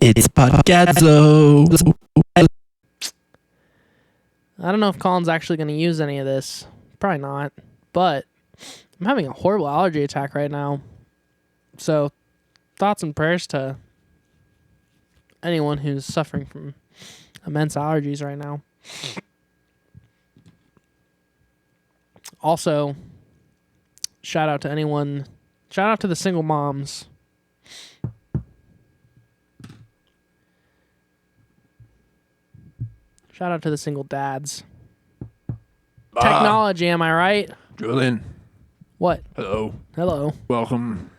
It's podcadzo. I don't know if Colin's actually going to use any of this. Probably not. But I'm having a horrible allergy attack right now. So thoughts and prayers to anyone who's suffering from immense allergies right now. Also, shout out to the single moms. Shout out to the single dads. Technology, am I right? Julian. What? Hello. Welcome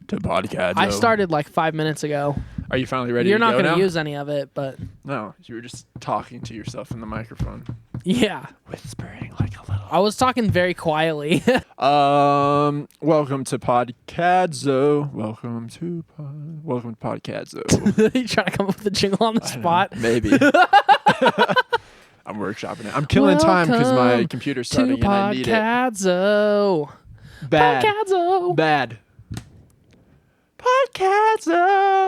to podcadzo. I started like 5 minutes ago. Are you finally ready You're to go not going now? to use any of it, but... No, you were just talking to yourself in the microphone. Yeah. Whispering like a little... I was talking very quietly. Welcome to podcadzo. Welcome to podcadzo. You trying to come up with a jingle on the spot? Maybe. I'm workshopping it. I'm killing time because my computer's starting and I need it. Podcadzo. Bad. Podcadzo. Bad. Podcadzo.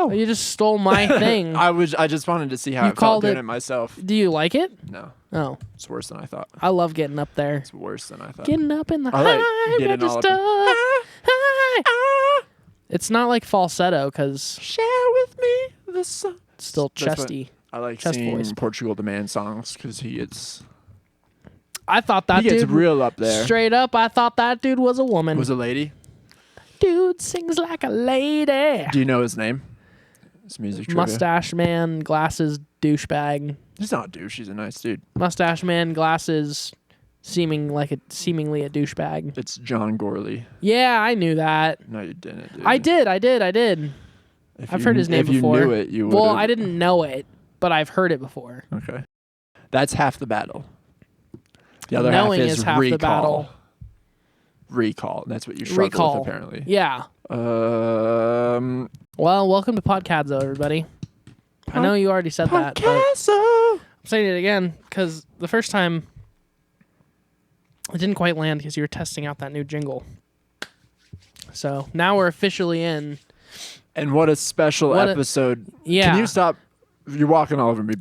Oh, you just stole my thing. I just wanted to see how I felt doing it myself. Do you like it? No. Oh. It's worse than I thought. I love getting up there. It's worse than I thought. Getting up in the I like high getting all up register. It's not like falsetto because share with me the sun. it's still chesty. I like chest singing voice. Portugal the Man songs because he gets He gets dude real up there. straight up. I thought that dude was a woman. Was a lady. Dude sings like a lady. Do you know his name? His music trivia. Mustache man, glasses, douchebag. He's not a douche. He's a nice dude. Mustache man, glasses, seemingly a douchebag. It's John Gorley. Yeah, I knew that. No, you didn't. Dude. I did. I've heard his name before. If you knew it, you would. Well, I didn't know it, but I've heard it before. Okay. That's half the battle. The other Knowing half is half recall. the battle. Recall. That's what you struggle with, apparently. Yeah. Well, welcome to podcadzo, everybody. I know you already said that, but I'm saying it again because the first time it didn't quite land because you were testing out that new jingle. So now we're officially in. And what a special episode. Yeah. Can you stop? You're walking all over me.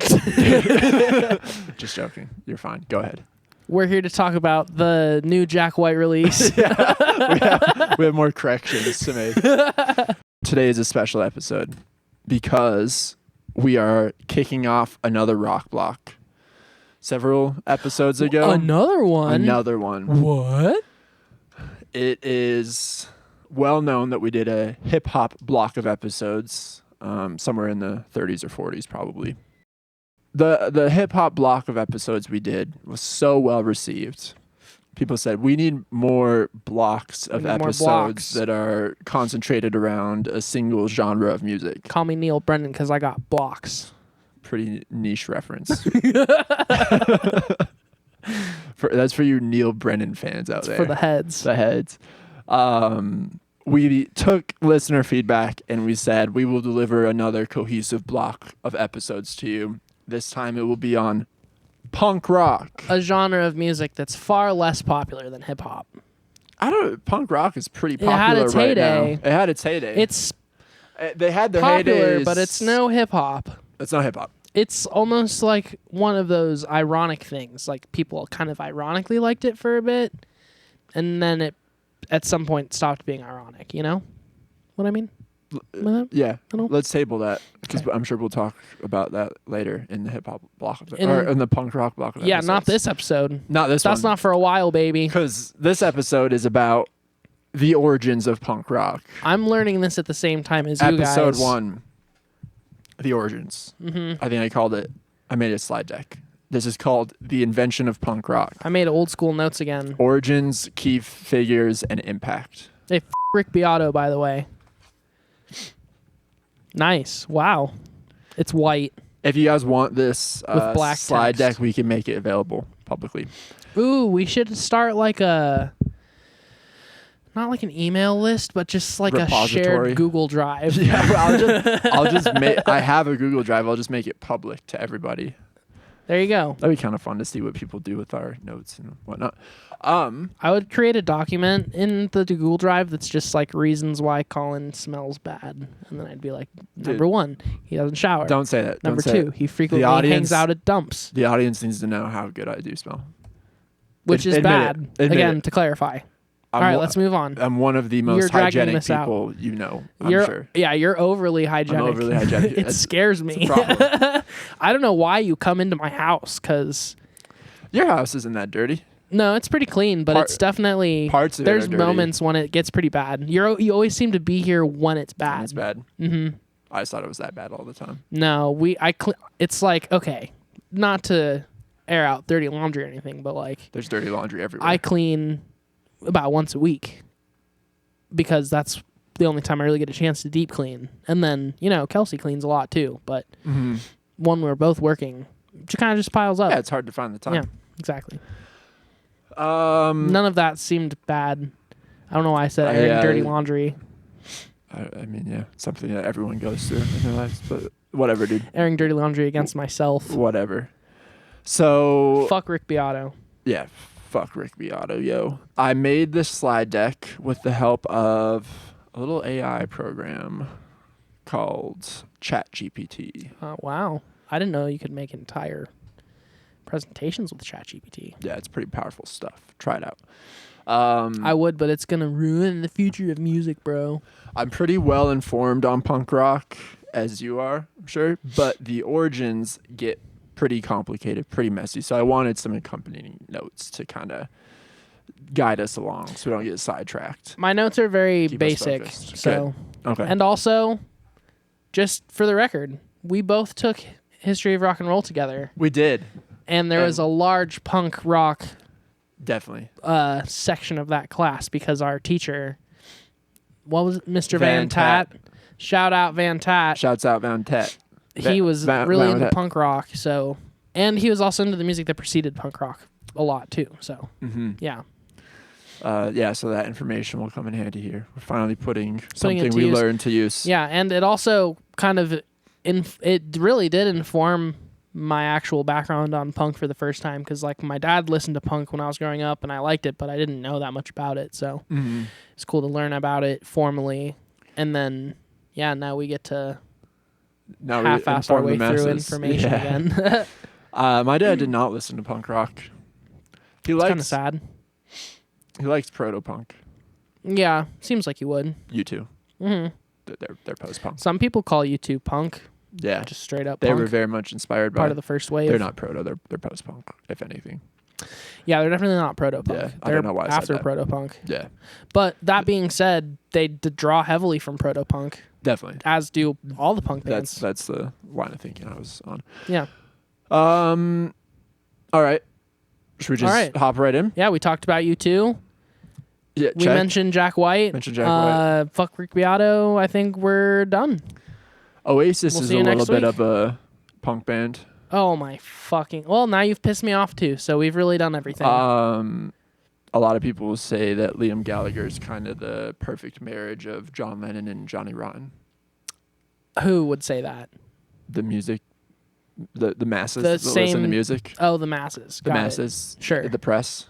Just joking. You're fine. Go ahead. We're here to talk about the new Jack White release. we have more corrections to make. Today is a special episode because we are kicking off another rock block. Several episodes ago. Another one? What? It is well known that we did a hip-hop block of episodes somewhere in the 30s or 40s probably. The hip-hop block of episodes we did was so well received. People said, we need more blocks of episodes that are concentrated around a single genre of music. Call me Neil Brennan because I got blocks. Pretty niche reference. That's for you Neil Brennan fans out there. For the heads. The heads. We took listener feedback and we said we will deliver another cohesive block of episodes to you. This time it will be on punk rock. A genre of music that's far less popular than hip hop. Punk rock is pretty popular right now. It had its heyday. It's they had their popular, heydays. but it's no hip hop. It's not hip hop. It's almost like one of those ironic things. Like people kind of ironically liked it for a bit, and then it at some point stopped being ironic. You know what I mean? Yeah. I know. Let's table that because I'm sure we'll talk about that later in the hip hop block or in the punk rock block. Yeah, not this episode. Not this one. That's not for a while, baby. Because this episode is about the origins of punk rock. I'm learning this at the same time as you guys. Episode 1, the origins. Mm-hmm. I think I made a slide deck. This is called The Invention of Punk Rock. I made old school notes again. Origins, key figures, and impact. Hey, Rick Beato, by the way. Nice. Wow. It's white. If you guys want this with black slide text. deck, we can make it available publicly. Ooh, we should start like not like an email list, but just like Repository. a shared Google Drive. Yeah, I'll just make. I have a Google Drive. I'll just make it public to everybody. There you go. That'd be kind of fun to see what people do with our notes and whatnot. I would create a document in the Google Drive that's just like reasons why Colin smells bad, and then I'd be like, number 1, he doesn't shower. Don't say that. Number Don't say 2, it. he frequently hangs out at dumps. The audience needs to know how good I do smell. Which is bad. Again, to clarify. All right, let's move on. I'm one of the most hygienic people you know, I'm sure. Yeah, you're overly hygienic. I'm overly hygienic. It scares me. It's a problem. I don't know why you come into my house, because... Your house isn't that dirty. No, it's pretty clean, but it's definitely... Parts of there's it are dirty. moments when it gets pretty bad. You always seem to be here when it's bad. When it's bad. Mm-hmm. I just thought it was that bad all the time. No, it's like, okay, not to air out dirty laundry or anything, but like... There's dirty laundry everywhere. I clean about once a week because that's the only time I really get a chance to deep clean. And then, Kelsey cleans a lot too, but when we're both working, it kind of just piles up. Yeah, it's hard to find the time. Yeah, exactly. None of that seemed bad. I don't know why I said airing dirty laundry. I mean, yeah, something that everyone goes through in their lives, but whatever, dude. Airing dirty laundry against myself. Whatever. So... Fuck Rick Beato. Yeah, fuck Rick Beato, yo. I made this slide deck with the help of a little AI program called ChatGPT. Wow. I didn't know you could make entire presentations with ChatGPT. Yeah, it's pretty powerful stuff. Try it out. I would, but it's going to ruin the future of music, bro. I'm pretty well informed on punk rock, as you are, I'm sure, but the origins get pretty complicated, pretty messy. So I wanted some accompanying notes to kind of guide us along so we don't get sidetracked. My notes are very Keep basic. us focused. So Good. Okay. And also, just for the record, we both took History of Rock and Roll together. We did. And there was a large punk rock definitely section of that class because our teacher, what was it, Mr. Van Tat. Shout out Van Tat. Shouts out Van Tat. He was really into punk rock, so, and he was also into the music that preceded punk rock a lot too. So, yeah. So that information will come in handy here. We're finally putting something we use. learned to use. Yeah, and it also kind of, it really did inform my actual background on punk for the first time because, like, my dad listened to punk when I was growing up, and I liked it, but I didn't know that much about it. So it's cool to learn about it formally, and then now we get to half-ass our way through information again. My dad did not listen to punk rock. It's kind of sad. He likes proto-punk. Yeah, seems like you would. You too. Mm-hmm. They're post-punk. Some people call you two punk. Yeah, just straight up. They punk. were very much inspired by part of the first wave. They're not proto. They're post-punk, if anything. Yeah, they're definitely not proto-punk. Yeah, they're I don't know why I after said that. proto-punk. Yeah, but that being said, they draw heavily from proto-punk. Definitely, as do all the punk bands. That's the line of thinking I was on. Yeah. All right. Should we just hop right in? Yeah, we talked about U2. Yeah, we mentioned Jack White. Fuck Rick Beato. I think we're done. Oasis is a little bit of a punk band. Oh my fucking! Well, now you've pissed me off too. So we've really done everything. A lot of people will say that Liam Gallagher is kind of the perfect marriage of John Lennon and Johnny Rotten. Who would say that? The music, the masses that listen to music. Oh, the masses. The masses. Sure. The press.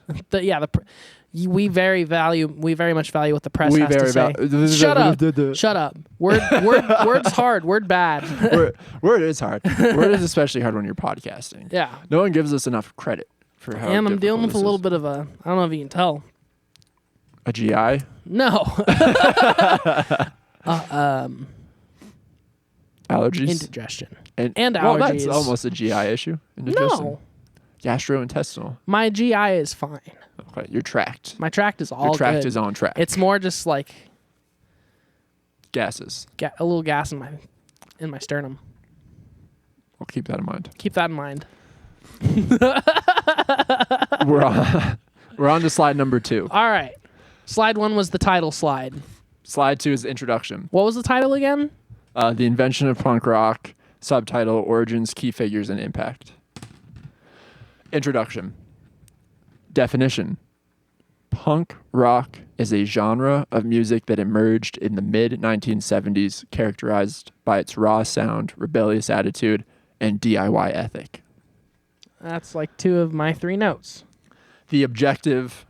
We very much value what the press has to say. Shut up. Shut up. Word's hard. Word bad. Word is hard. Word is especially hard when you're podcasting. Yeah. No one gives us enough credit for how. And I'm dealing with a little bit of a, I don't know if you can tell. A GI? No. Allergies? Indigestion. And allergies. Well, that's almost a GI issue. Indigestion. No. Gastrointestinal. My GI is fine. Okay, your tract. My tract is all good. Your tract is on track. It's more just like gases. A little gas in my sternum. I'll keep that in mind. Keep that in mind. We're on to slide number 2. All right. Slide 1 was the title slide. Slide 2 is the introduction. What was the title again? The Invention of Punk Rock. Subtitle: Origins, Key Figures, and Impact. Introduction. Definition. Punk rock is a genre of music that emerged in the mid-1970s, characterized by its raw sound, rebellious attitude, and DIY ethic. That's like 2 of my 3 notes. The objective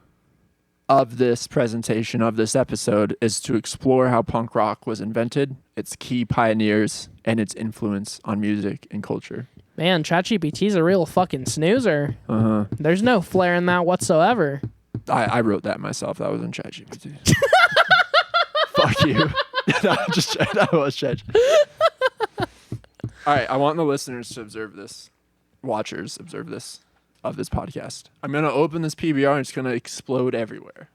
of this presentation, of this episode, is to explore how punk rock was invented, its key pioneers, and its influence on music and culture. Man, ChatGPT's a real fucking snoozer. There's no flair in that whatsoever. I wrote that myself. That was in ChatGPT. Fuck you. That was ChatGPT. All right, I want the listeners to observe this. Watchers, observe this. Of this podcast. I'm going to open this PBR and it's going to explode everywhere.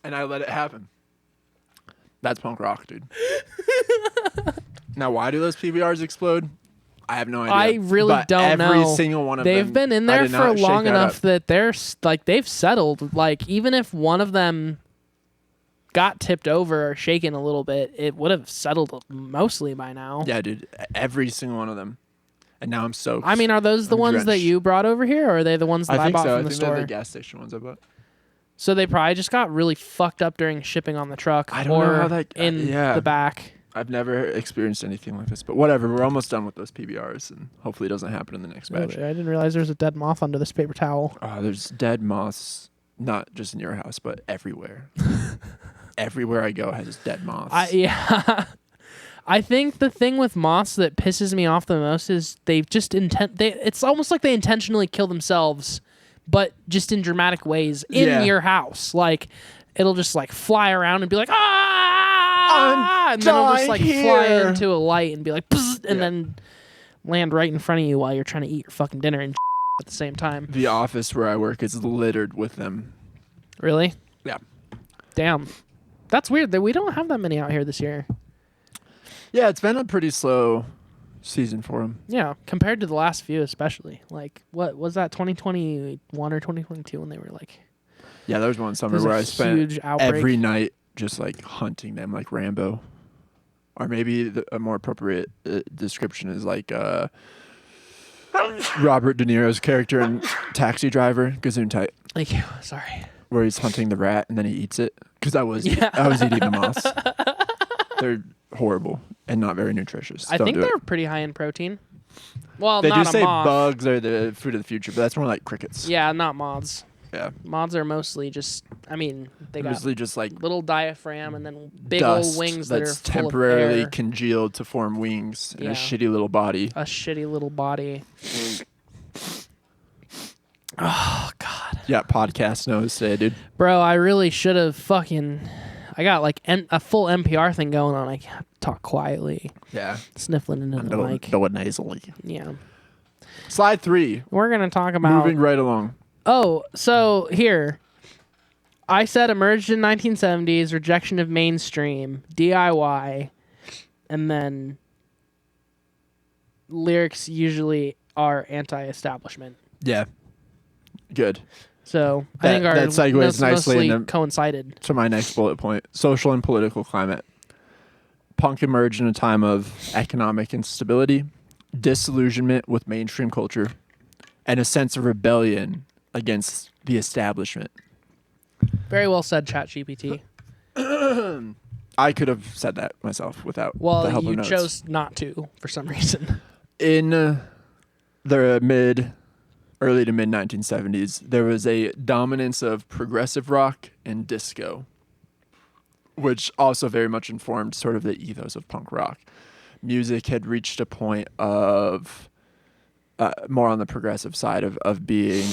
And I let it happen. That's punk rock, dude. Now, why do those PBRs explode? I have no idea. I really don't know. Every single one of them. They've been in there for long enough that they're like they've settled. Like even if one of them got tipped over or shaken a little bit, it would have settled mostly by now. Yeah, dude. Every single one of them. And now I'm soaked. I mean, are those the ones that you brought over here, or are they the ones that I bought from the store? I think they're the gas station ones I bought. So they probably just got really fucked up during shipping on the truck. I don't know how that... in the back. I've never experienced anything like this. But whatever. We're almost done with those PBRs, and hopefully it doesn't happen in the next batch. I didn't realize there was a dead moth under this paper towel. Oh, there's dead moths, not just in your house, but everywhere. Everywhere I go has dead moths. Yeah. I think the thing with moths that pisses me off the most is it's almost like they intentionally kill themselves, but just in dramatic ways in your house. Like it'll just like fly around and be like, ah, and then it'll just like fly into a light and be like, and then land right in front of you while you're trying to eat your fucking dinner and at the same time. The office where I work is littered with them. Really? Yeah. Damn. That's weird that we don't have that many out here this year. Yeah, it's been a pretty slow season for them. Yeah, compared to the last few especially. Like, what was that, 2021 or 2022 when they were like... Yeah, there was one summer where I spent every night just like hunting them like Rambo. Or maybe a more appropriate description is like Robert De Niro's character in Taxi Driver, Gazoon Tight. Thank you, sorry. Where he's hunting the rat and then he eats it. Because I was eating the moths. They're horrible and not very nutritious. I think they're pretty high in protein. Well, they not do say moth. Bugs are the food of the future, but that's more like crickets. Yeah, not moths. Yeah. Moths are mostly just, they got mostly just like little diaphragm and then big old wings that are full temporarily of air. Congealed to form wings in a shitty little body. A shitty little body. Oh, God. Yeah, podcast knows today, dude. Bro, I really should have I got like a full NPR thing going on. I can't talk quietly. Yeah. Sniffling into the mic. Do it nasally. Yeah. Slide 3. We're going to talk about... Moving right along. Oh, so here. I said emerged in 1970s, rejection of mainstream, DIY, and then lyrics usually are anti-establishment. Yeah. Good. So I think our that segues nicely coincided. To my next bullet point: social and political climate. Punk emerged in a time of economic instability, disillusionment with mainstream culture, and a sense of rebellion against the establishment. Very well said, ChatGPT. I could have said that myself without the help of notes. You chose not to for some reason. In the early to mid 1970s, there was a dominance of progressive rock and disco, which also very much informed sort of the ethos of punk rock. Music had reached a point of more on the progressive side of being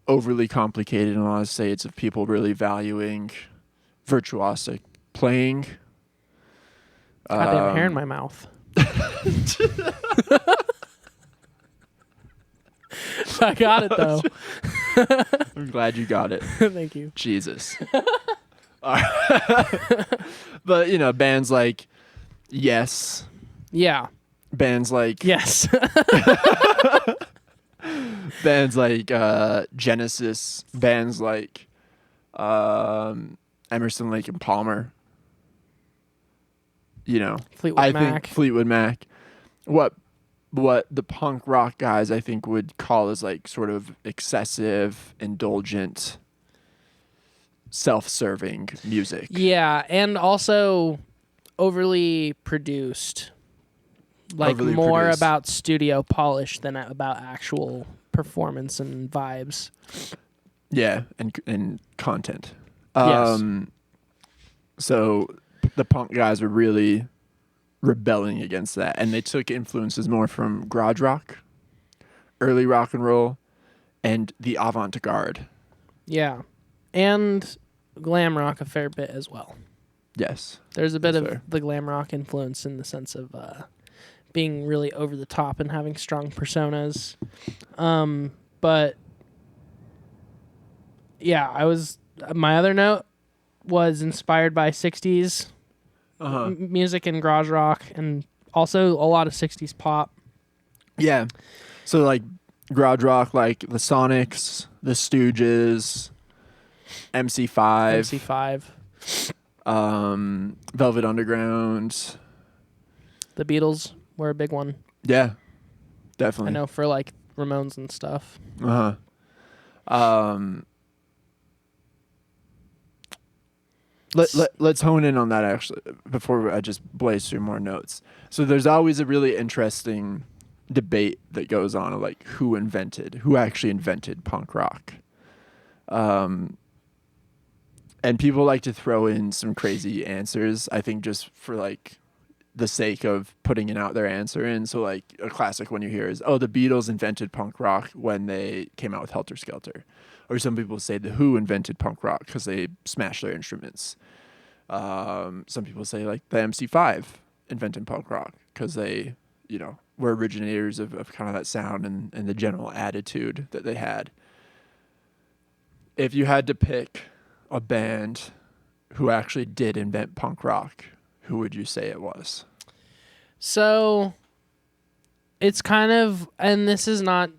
overly complicated in a lot of states, of people really valuing virtuosic playing. Goddamn hair in my mouth. I got it, though. I'm glad you got it. Thank you. Jesus. But, bands like Yes. Yeah. Bands like... Yes. Bands like Genesis. Bands like Emerson, Lake and Palmer. Fleetwood Mac. Fleetwood Mac. What the punk rock guys I think would call as like sort of excessive, indulgent self-serving music. Yeah, and also overly produced. Like Overly more produced. about studio polish than about actual performance and vibes. Yeah, and content. Yes. So the punk guys were really rebelling against that, and they took influences more from garage rock, early rock and roll, and the avant-garde. Yeah. And glam rock a fair bit as well. Yes. There's a bit of fair. the glam rock influence in the sense of being really over the top and having strong personas. But yeah, my other note was inspired by 60s music and garage rock, and also a lot of 60s pop. Yeah. So like garage rock, like the Sonics, the Stooges, MC5, Velvet Underground. The Beatles were a big one. Yeah, definitely. I know, for like Ramones and stuff. Let's hone in on that actually before I just blaze through more notes. So there's always a really interesting debate that goes on of like who actually invented punk rock. And people like to throw in some crazy answers, I think, just for like the sake of putting an out there answer in. So like a classic one you hear is, the Beatles invented punk rock when they came out with Helter Skelter. Or some people say the Who invented punk rock because they smashed their instruments. Some people say like the MC5 invented punk rock because they, were originators of kind of that sound and the general attitude that they had. If you had to pick a band who actually did invent punk rock, who would you say it was? So it's kind of, and this is not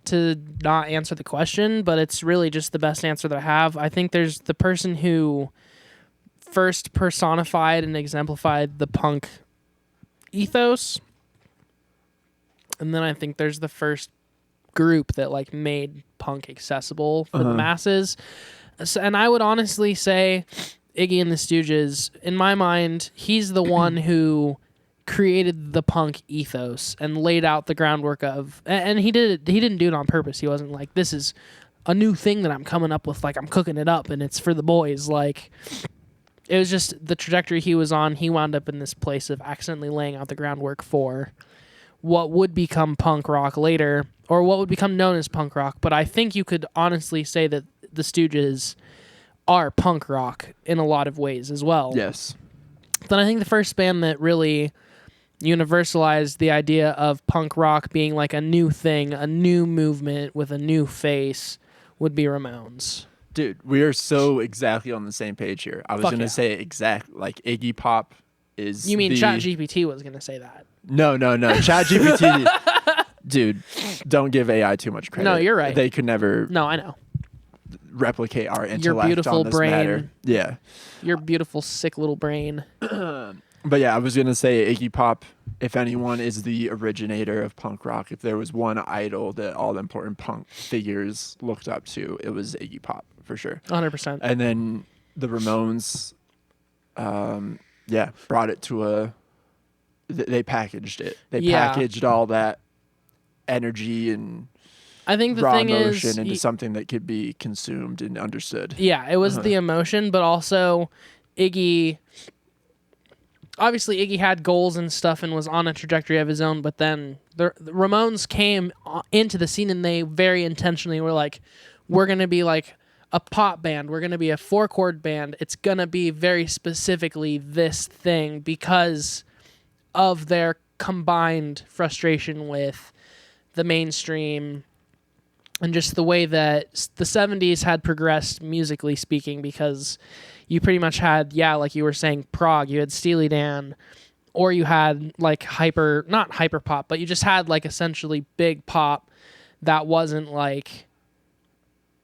to not answer the question, but it's really just the best answer that I have. I think there's the person who first personified and exemplified the punk ethos. And then I think there's the first group that like made punk accessible for the masses. So, and I would honestly say Iggy and the Stooges, in my mind, he's the one who created the punk ethos and laid out the groundwork of, and he didn't do it on purpose. He wasn't like, this is a new thing that I'm coming up with, like I'm cooking it up and it's for the boys. Like, it was just the trajectory he was on. He wound up in this place of accidentally laying out the groundwork for what would become punk rock later, or what would become known as punk rock. But I think you could honestly say that the Stooges are punk rock in a lot of ways as well. Yes. Then I think the first band that really universalized the idea of punk rock being like a new thing, a new movement with a new face, would be Ramones. Dude, we are so exactly on the same page here. I was going to say like Iggy Pop is. You mean ChatGPT was going to say that? No. ChatGPT. Dude, don't give AI too much credit. No, you're right. They could never. No, I know. Replicate our intellect Your beautiful on this brain. matter. Yeah. Your beautiful, sick little brain. But yeah, I was going to say Iggy Pop, if anyone, is the originator of punk rock. If there was one idol that all the important punk figures looked up to, it was Iggy Pop, for sure. 100%. And then the Ramones, brought it to they packaged it. They packaged all that energy and I think the raw thing emotion is into something that could be consumed and understood. Yeah, it was the emotion, but also Iggy. Obviously, Iggy had goals and stuff and was on a trajectory of his own, but then the Ramones came into the scene and they very intentionally were like, we're going to be like a pop band. We're going to be a 4-chord band. It's going to be very specifically this thing because of their combined frustration with the mainstream and just the way that the 70s had progressed musically speaking, because you pretty much had, like you were saying, prog, you had Steely Dan, or you had like not hyper pop, but you just had like essentially big pop that wasn't like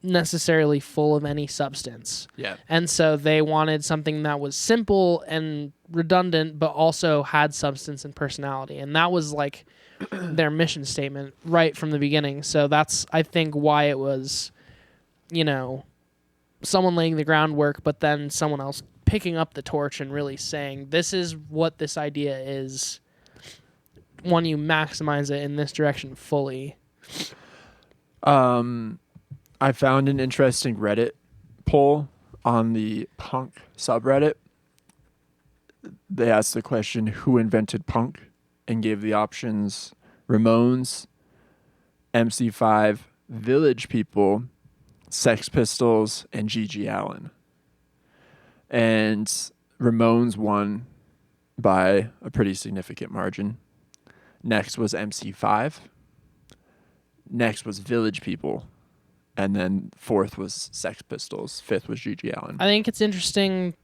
necessarily full of any substance. Yeah. And so they wanted something that was simple and redundant, but also had substance and personality. And that was like their mission statement right from the beginning. So that's, I think, why it was, someone laying the groundwork, but then someone else picking up the torch and really saying, this is what this idea is when you maximize it in this direction fully. I found an interesting Reddit poll on the punk subreddit. They asked the question, who invented punk? And gave the options Ramones, MC5, Village People, Sex Pistols, and G.G. Allin. And Ramones won by a pretty significant margin. Next was MC5. Next was Village People. And then fourth was Sex Pistols. Fifth was G.G. Allin. I think it's interesting,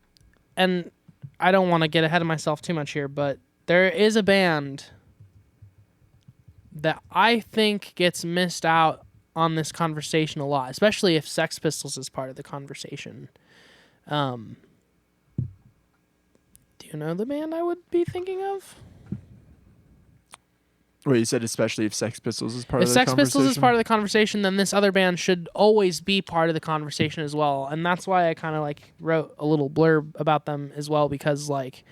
and I don't want to get ahead of myself too much here, but there is a band that I think gets missed out on this conversation a lot, especially if Sex Pistols is part of the conversation. Do you know the band I would be thinking of? Wait, you said especially if Sex Pistols is part If of the Sex conversation? Pistols is part of the conversation, then this other band should always be part of the conversation as well. And that's why I kind of like wrote a little blurb about them as well, because like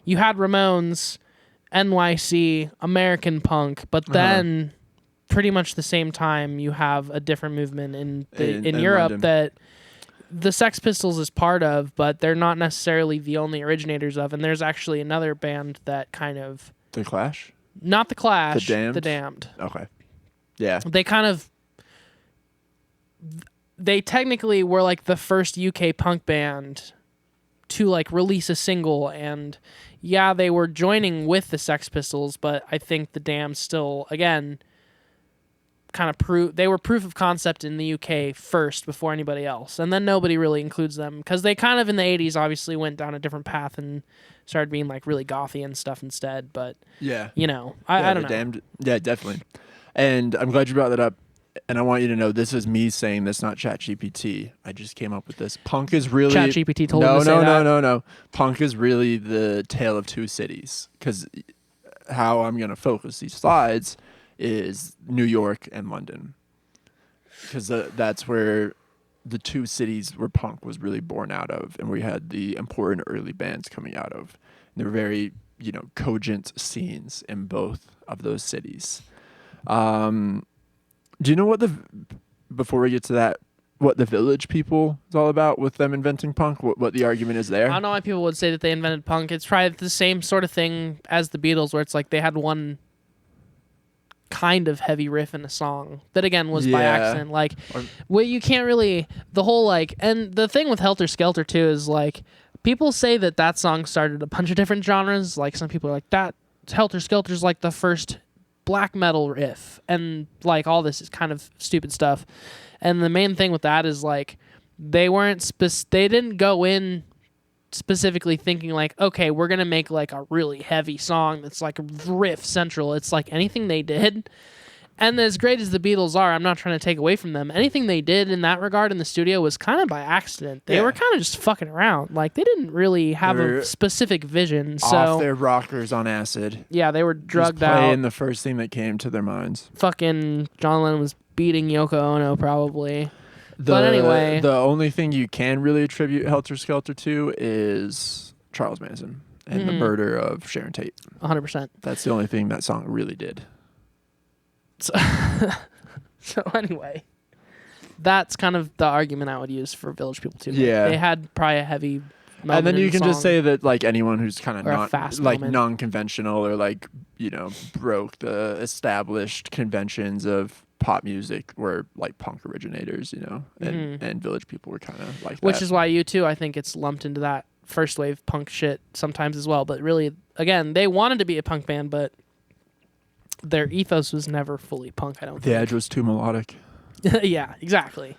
you had Ramones, NYC, American punk, but then pretty much the same time you have a different movement in Europe London. that the Sex Pistols is part of, but they're not necessarily the only originators of. And there's actually another band that kind of... The Clash? Not The Clash. The Damned. Okay. Yeah. They kind of... They technically were like the first UK punk band to like release a single, and yeah, they were joining with the Sex Pistols, but I think the Damned still, again, kind of they were proof of concept in the UK first before anybody else, and then nobody really includes them because they kind of in the 80s obviously went down a different path and started being like really gothy and stuff instead. But yeah, you know, I don't know. Damned, yeah, definitely. And I'm glad you brought that up. And I want you to know this is me saying this, not ChatGPT. I just came up with this. Punk is really... ChatGPT told him to say that. No. Punk is really the tale of two cities. Because how I'm going to focus these slides is New York and London. Because that's where the two cities where punk was really born out of. And we had the important early bands coming out of. And they were very, cogent scenes in both of those cities. Do you know before we get to that, what the Village People is all about with them inventing punk? What the argument is there? I don't know why people would say that they invented punk. It's probably the same sort of thing as the Beatles, where it's like they had one kind of heavy riff in a song that again was by accident. Like, well, you can't really the whole like, and the thing with Helter Skelter too is like people say that song started a bunch of different genres. Like some people are like that Helter Skelter's like the first black metal riff, and like all this is kind of stupid stuff. And the main thing with that is like they didn't go in specifically thinking like, okay, we're gonna make like a really heavy song that's like riff central. It's like anything they did, and as great as the Beatles are, I'm not trying to take away from them, anything they did in that regard in the studio was kind of by accident. They were kind of just fucking around. Like they didn't really have a specific vision. So off their rockers on acid. Yeah, they were drugged just playing out. the first thing that came to their minds. Fucking John Lennon was beating Yoko Ono probably. But anyway, the only thing you can really attribute Helter Skelter to is Charles Manson and the murder of Sharon Tate. 100%. That's the only thing that song really did. So anyway, that's kind of the argument I would use for Village People too. Yeah, they had probably a heavy moment and then you in the can just song, say that like anyone who's kind of not like moment. non-conventional or like broke the established conventions of pop music were like punk originators, and Village People were kind of like that. Which is why U2, I think it's lumped into that first wave punk shit sometimes as well. But really, again, they wanted to be a punk band, but their ethos was never fully punk, I don't think. The edge was too melodic. Yeah, exactly.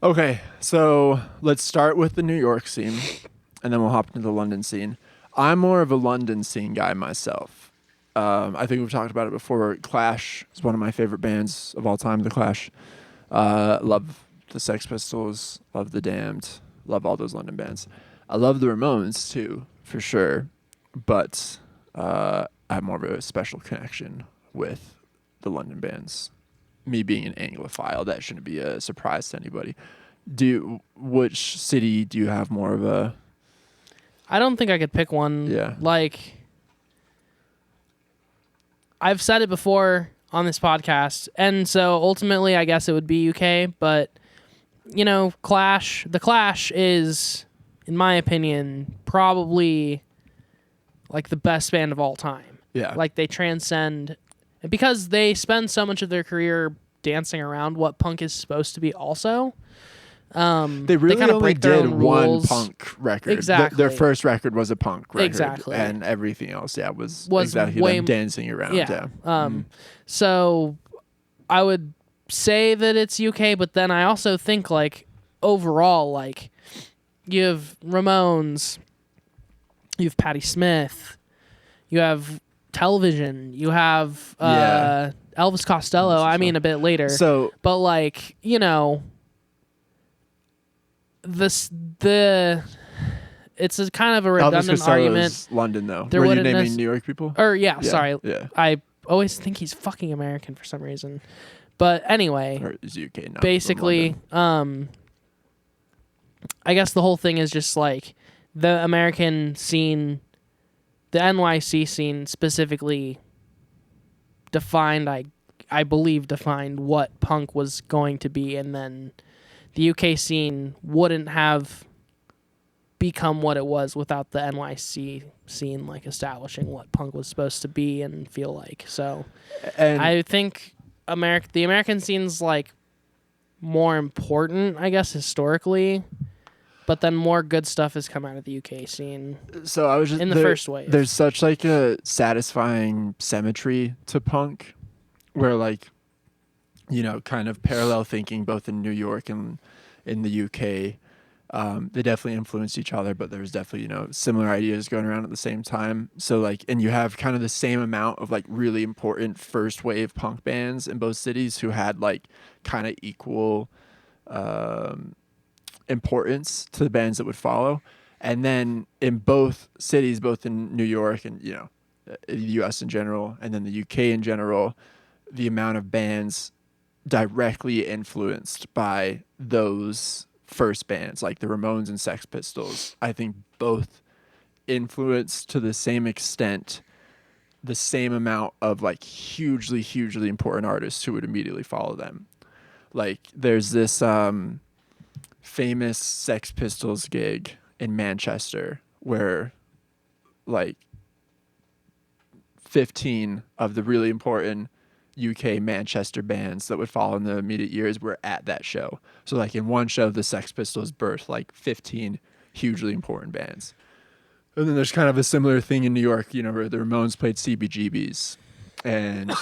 Okay, so let's start with the New York scene, and then we'll hop into the London scene. I'm more of a London scene guy myself. I think we've talked about it before. Clash is one of my favorite bands of all time, The Clash. Love the Sex Pistols, love the Damned, love all those London bands. I love the Ramones, too, for sure, but I have more of a special connection with the London bands. Me being an Anglophile, that shouldn't be a surprise to anybody. which city do you have more of a? I don't think I could pick one. Yeah. Like, I've said it before on this podcast, and so ultimately I guess it would be UK, but the Clash is, in my opinion, probably like the best band of all time. Yeah. Like, they transcend, because they spend so much of their career dancing around what punk is supposed to be also. They really kind of only break their did own one rules. punk record. Exactly. Their first record was a punk record. Exactly. And everything else, was exactly way them dancing around. Yeah. Yeah. So I would say that it's UK, but then I also think, like, overall, like, you have Ramones, you have Patti Smith, you have Television, you have Elvis Costello. I mean, a bit later. So, but like, it's a kind of a redundant argument. London, though. There Were you wouldn't naming New York people? Sorry. Yeah. I always think he's fucking American for some reason. but anyway, or is UK not basically, I guess the whole thing is just like the American scene, the NYC scene specifically defined, I believe defined what punk was going to be, and then the UK scene wouldn't have become what it was without the NYC scene like establishing what punk was supposed to be and feel like. So and I think the American scene's like more important, I guess, historically, but then more good stuff has come out of the UK scene. So I was just in the first wave. There's such like a satisfying symmetry to punk, where like, you know, kind of parallel thinking both in New York and in the UK. They definitely influenced each other, but there's definitely, you know, similar ideas going around at the same time. So like, and you have kind of the same amount of like really important first wave punk bands in both cities who had like kind of equal importance to the bands that would follow. And then in both cities, both in New York and, you know, the US in general, and then the UK in general, the amount of bands directly influenced by those first bands like the Ramones and Sex Pistols, I think both influenced to the same extent the same amount of like hugely important artists who would immediately follow them. Like there's this famous Sex Pistols gig in Manchester where like 15 of the really important UK Manchester bands that would follow in the immediate years were at that show. So like in one show, the Sex Pistols birthed like 15 hugely important bands. And then there's kind of a similar thing in New York, you know, where the Ramones played CBGBs and,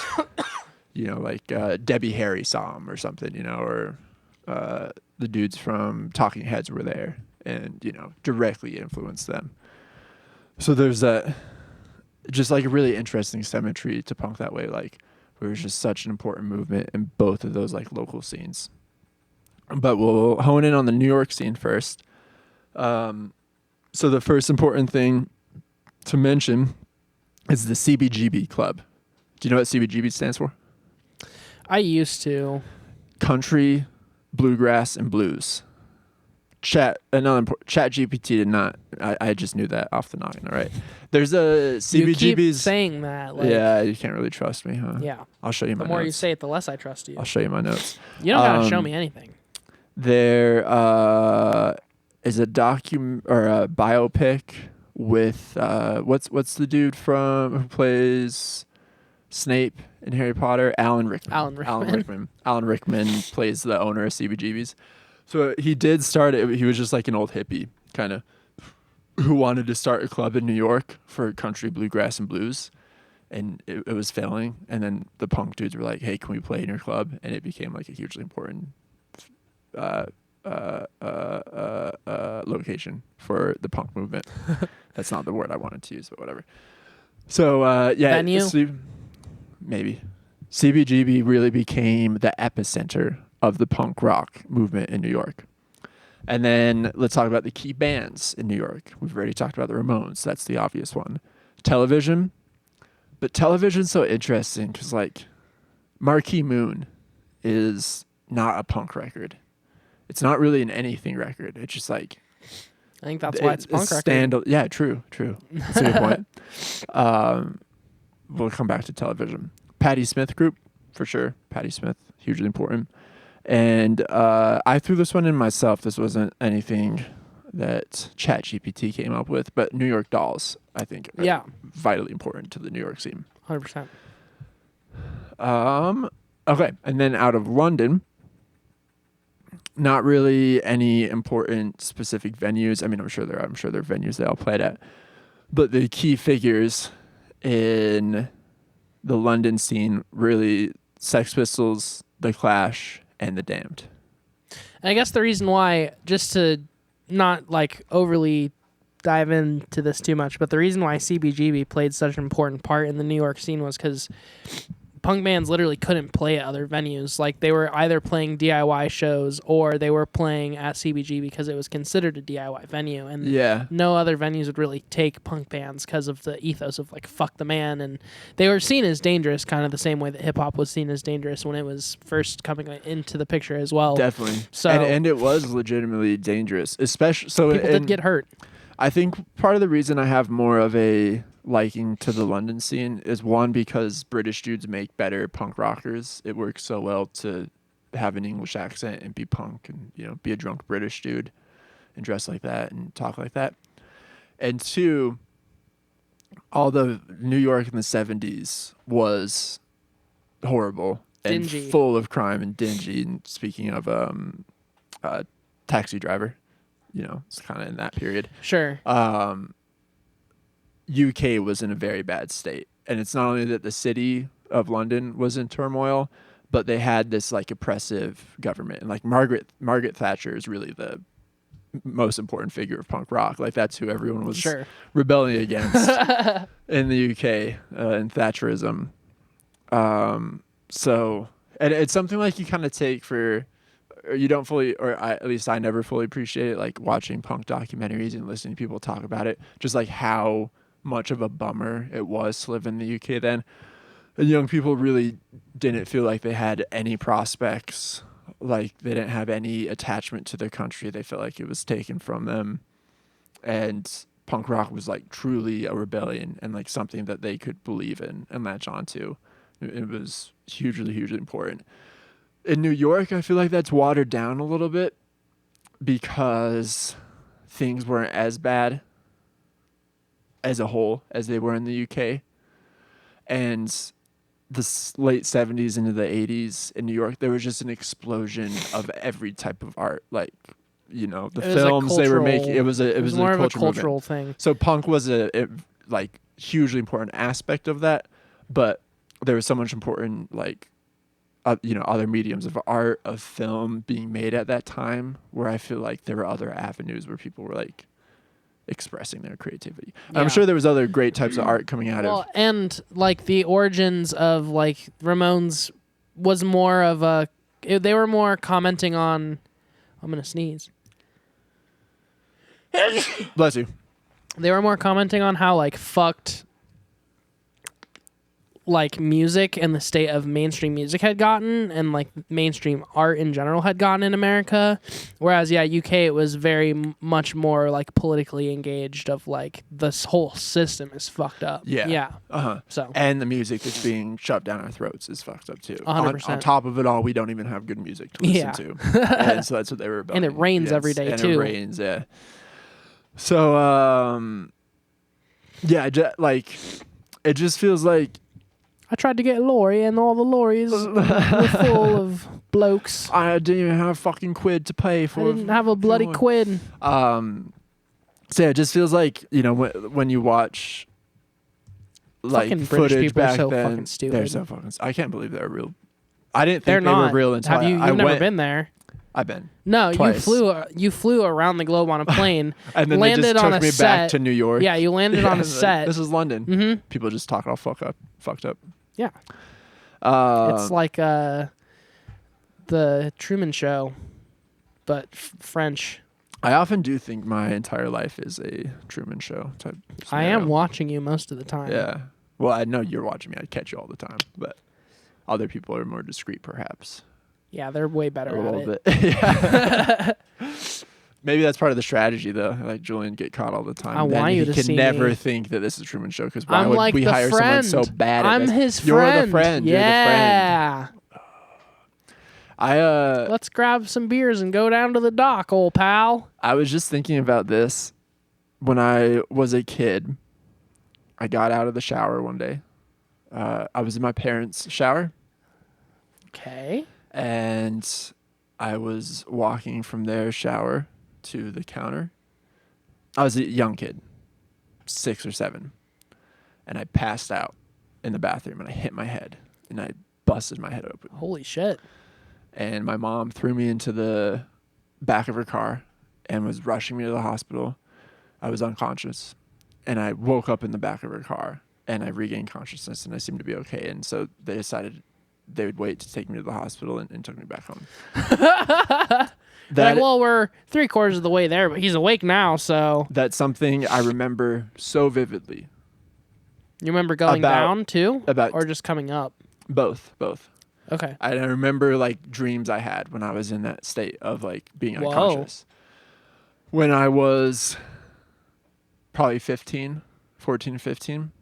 you know, like Debbie Harry saw them or something, you know, or the dudes from Talking Heads were there and, you know, directly influenced them. So there's just like a really interesting symmetry to punk that way. Like, where it was just such an important movement in both of those like local scenes. But we'll hone in on the New York scene first. So the first important thing to mention is the CBGB Club. Do you know what CBGB stands for? I used to. Country, Bluegrass, and Blues. ChatGPT did not. I just knew that off the noggin. All right. There's a CBGB's. You keep saying that. Like, yeah, you can't really trust me, huh? Yeah. I'll show you my notes. The more you say it, the less I trust you. I'll show you my notes. You don't gotta show me anything. There is a biopic with what's the dude who plays Snape in Harry Potter? Alan Rickman. Alan Rickman plays the owner of CBGB's. So he did start it. He was just like an old hippie kind of who wanted to start a club in New York for country, bluegrass, and blues. And it was failing. And then the punk dudes were like, hey, can we play in your club? And it became like a hugely important location for the punk movement. That's not the word I wanted to use, but whatever. So, yeah. Venue? Maybe. CBGB really became the epicenter of the punk rock movement in New York. And then let's talk about the key bands in New York. We've already talked about the Ramones. That's the obvious one. Television. But Television's so interesting because, like, Marquee Moon is not a punk record. it's not really an anything record. It's just like I think that's why it's punk record. Yeah, true. That's a good point. We'll come back to television. Patti Smith Group, for sure. Patti Smith, hugely important. And I threw this one in myself. This wasn't anything that ChatGPT came up with, but New York Dolls, I think, are vitally important to the New York scene. 100%. Okay, and then out of London, not really any important specific venues. I mean, I'm sure there are venues they all played at, but the key figures in the London scene really Sex Pistols, The Clash, and The Damned. And I guess the reason why, just to not like overly dive into this too much, but the reason why CBGB played such an important part in the New York scene was because punk bands literally couldn't play at other venues. Like, they were either playing DIY shows or they were playing at CBG because it was considered a DIY venue, and no other venues would really take punk bands because of the ethos of like fuck the man, and they were seen as dangerous, kind of the same way that hip hop was seen as dangerous when it was first coming into the picture as well. Definitely. So and it was legitimately dangerous, especially so people did get hurt. I think part of the reason I have more of a liking to the London scene is, one, because British dudes make better punk rockers. It works so well to have an English accent and be punk and, you know, be a drunk British dude and dress like that and talk like that. And two, all the New York in the 70s was horrible and dingy, full of crime and dingy. And speaking of Taxi Driver, you know, it's kind of in that period. Sure. UK was in a very bad state, and it's not only that the city of London was in turmoil, but they had this like oppressive government, and like Margaret Thatcher is really the most important figure of punk rock. Like, that's who everyone was rebelling against in the UK in Thatcherism. So, and it's something like you kind of take for, or you don't fully, or at least I never fully appreciate it, like watching punk documentaries and listening to people talk about it, just like how much of a bummer it was to live in the UK then. And young people really didn't feel like they had any prospects, like they didn't have any attachment to their country. They felt like it was taken from them. And punk rock was like truly a rebellion and like something that they could believe in and latch onto. It was hugely, hugely important. In New York, I feel like that's watered down a little bit because things weren't as bad as a whole as they were in the UK. And the late 70s into the 80s in New York, there was just an explosion of every type of art. Like, you know, the films they were making, it was more of a cultural thing. So punk was a like hugely important aspect of that, but there was so much important, like, you know, other mediums of art, of film being made at that time, where I feel like there were other avenues where people were like expressing their creativity. Yeah. I'm sure there was other great types of art coming out of. And like the origins of like Ramones was more of a, they were more commenting on, I'm gonna sneeze. Bless you. They were more commenting on how like fucked like music and the state of mainstream music had gotten, and like mainstream art in general had gotten in America, whereas UK it was very much more like politically engaged, of like this whole system is fucked up. So, and the music that's being shoved down our throats is fucked up too. 100%. On top of it all, we don't even have good music to listen to, and so that's what they were about. And it rains every day and too. It rains, yeah. So like it just feels like I tried to get a lorry, and all the lorries were full of blokes. I didn't even have a fucking quid to pay for. I didn't have a bloody quid. So yeah, it just feels like, you know, when you watch like fucking footage back are so then, fucking stupid. They're so fucking. I can't believe they're real. I didn't think they're they not. were real until You've never been there. I've been. No, twice. you flew around the globe on a plane, and then landed they just took on a me set. back to New York. Yeah, you landed on a set. This is London. Mm-hmm. People just talk all fucked up. Yeah. It's like the Truman Show, but French. I often do think my entire life is a Truman Show type scenario. I am watching you most of the time. Yeah. Well, I know you're watching me. I catch you all the time, but other people are more discreet, perhaps. Yeah, they're way better a at little it. bit. Yeah. Maybe that's part of the strategy, though. Like Julian get caught all the time. I want you to he see can never me. think that this is Truman Show because why I'm would like we the hire friend. someone so bad at I'm this? his You're friend. the friend. Yeah. You're the friend. Let's grab some beers and go down to the dock, old pal. I was just thinking about this when I was a kid. I got out of the shower one day. I was in my parents' shower. Okay. And I was walking from their shower to the counter. I was a young kid, 6 or 7. And I passed out in the bathroom and I hit my head and I busted my head open. Holy shit. And my mom threw me into the back of her car and was rushing me to the hospital. I was unconscious and I woke up in the back of her car and I regained consciousness and I seemed to be okay. And so they decided they would wait to take me to the hospital and took me back home. Like, well, we're 3/4 of the way there, but he's awake now, so. That's something I remember so vividly. You remember going down too? Or just coming up? Both. Okay. I remember like dreams I had when I was in that state of like being Whoa. unconscious. When I was probably 14 or 15,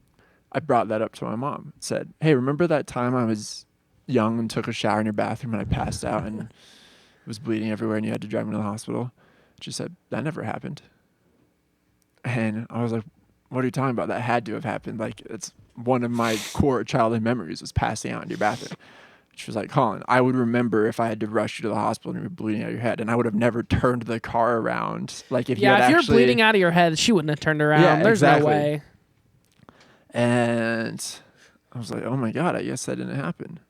I brought that up to my mom. Said, hey, remember that time I was young and took a shower in your bathroom and I passed out and was bleeding everywhere and you had to drive me to the hospital? She said, that never happened. And I was like, what are you talking about? That had to have happened. Like, it's one of my core childhood memories was passing out in your bathroom. She was like, Colin, I would remember if I had to rush you to the hospital and you were bleeding out of your head, and I would have never turned the car around. Like, if you're bleeding out of your head, she wouldn't have turned around. Yeah, There's exactly. no way. And I was like, oh my God, I guess that didn't happen.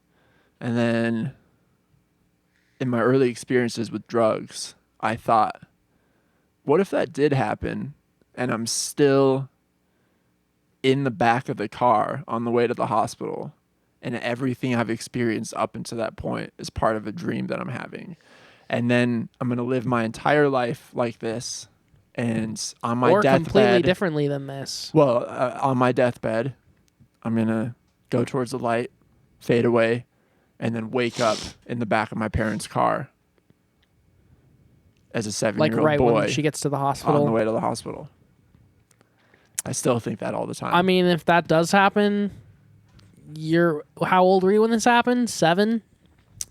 And then in my early experiences with drugs, I thought, what if that did happen and I'm still in the back of the car on the way to the hospital and everything I've experienced up until that point is part of a dream that I'm having. And then I'm going to live my entire life like this. And on my deathbed... Or completely differently than this. Well, on my deathbed, I'm going to go towards the light, fade away, and then wake up in the back of my parents' car as a 7-year-old like right boy when she gets to the hospital. on the way to the hospital. I still think that all the time. I mean, if that does happen, how old were you when this happened? 7?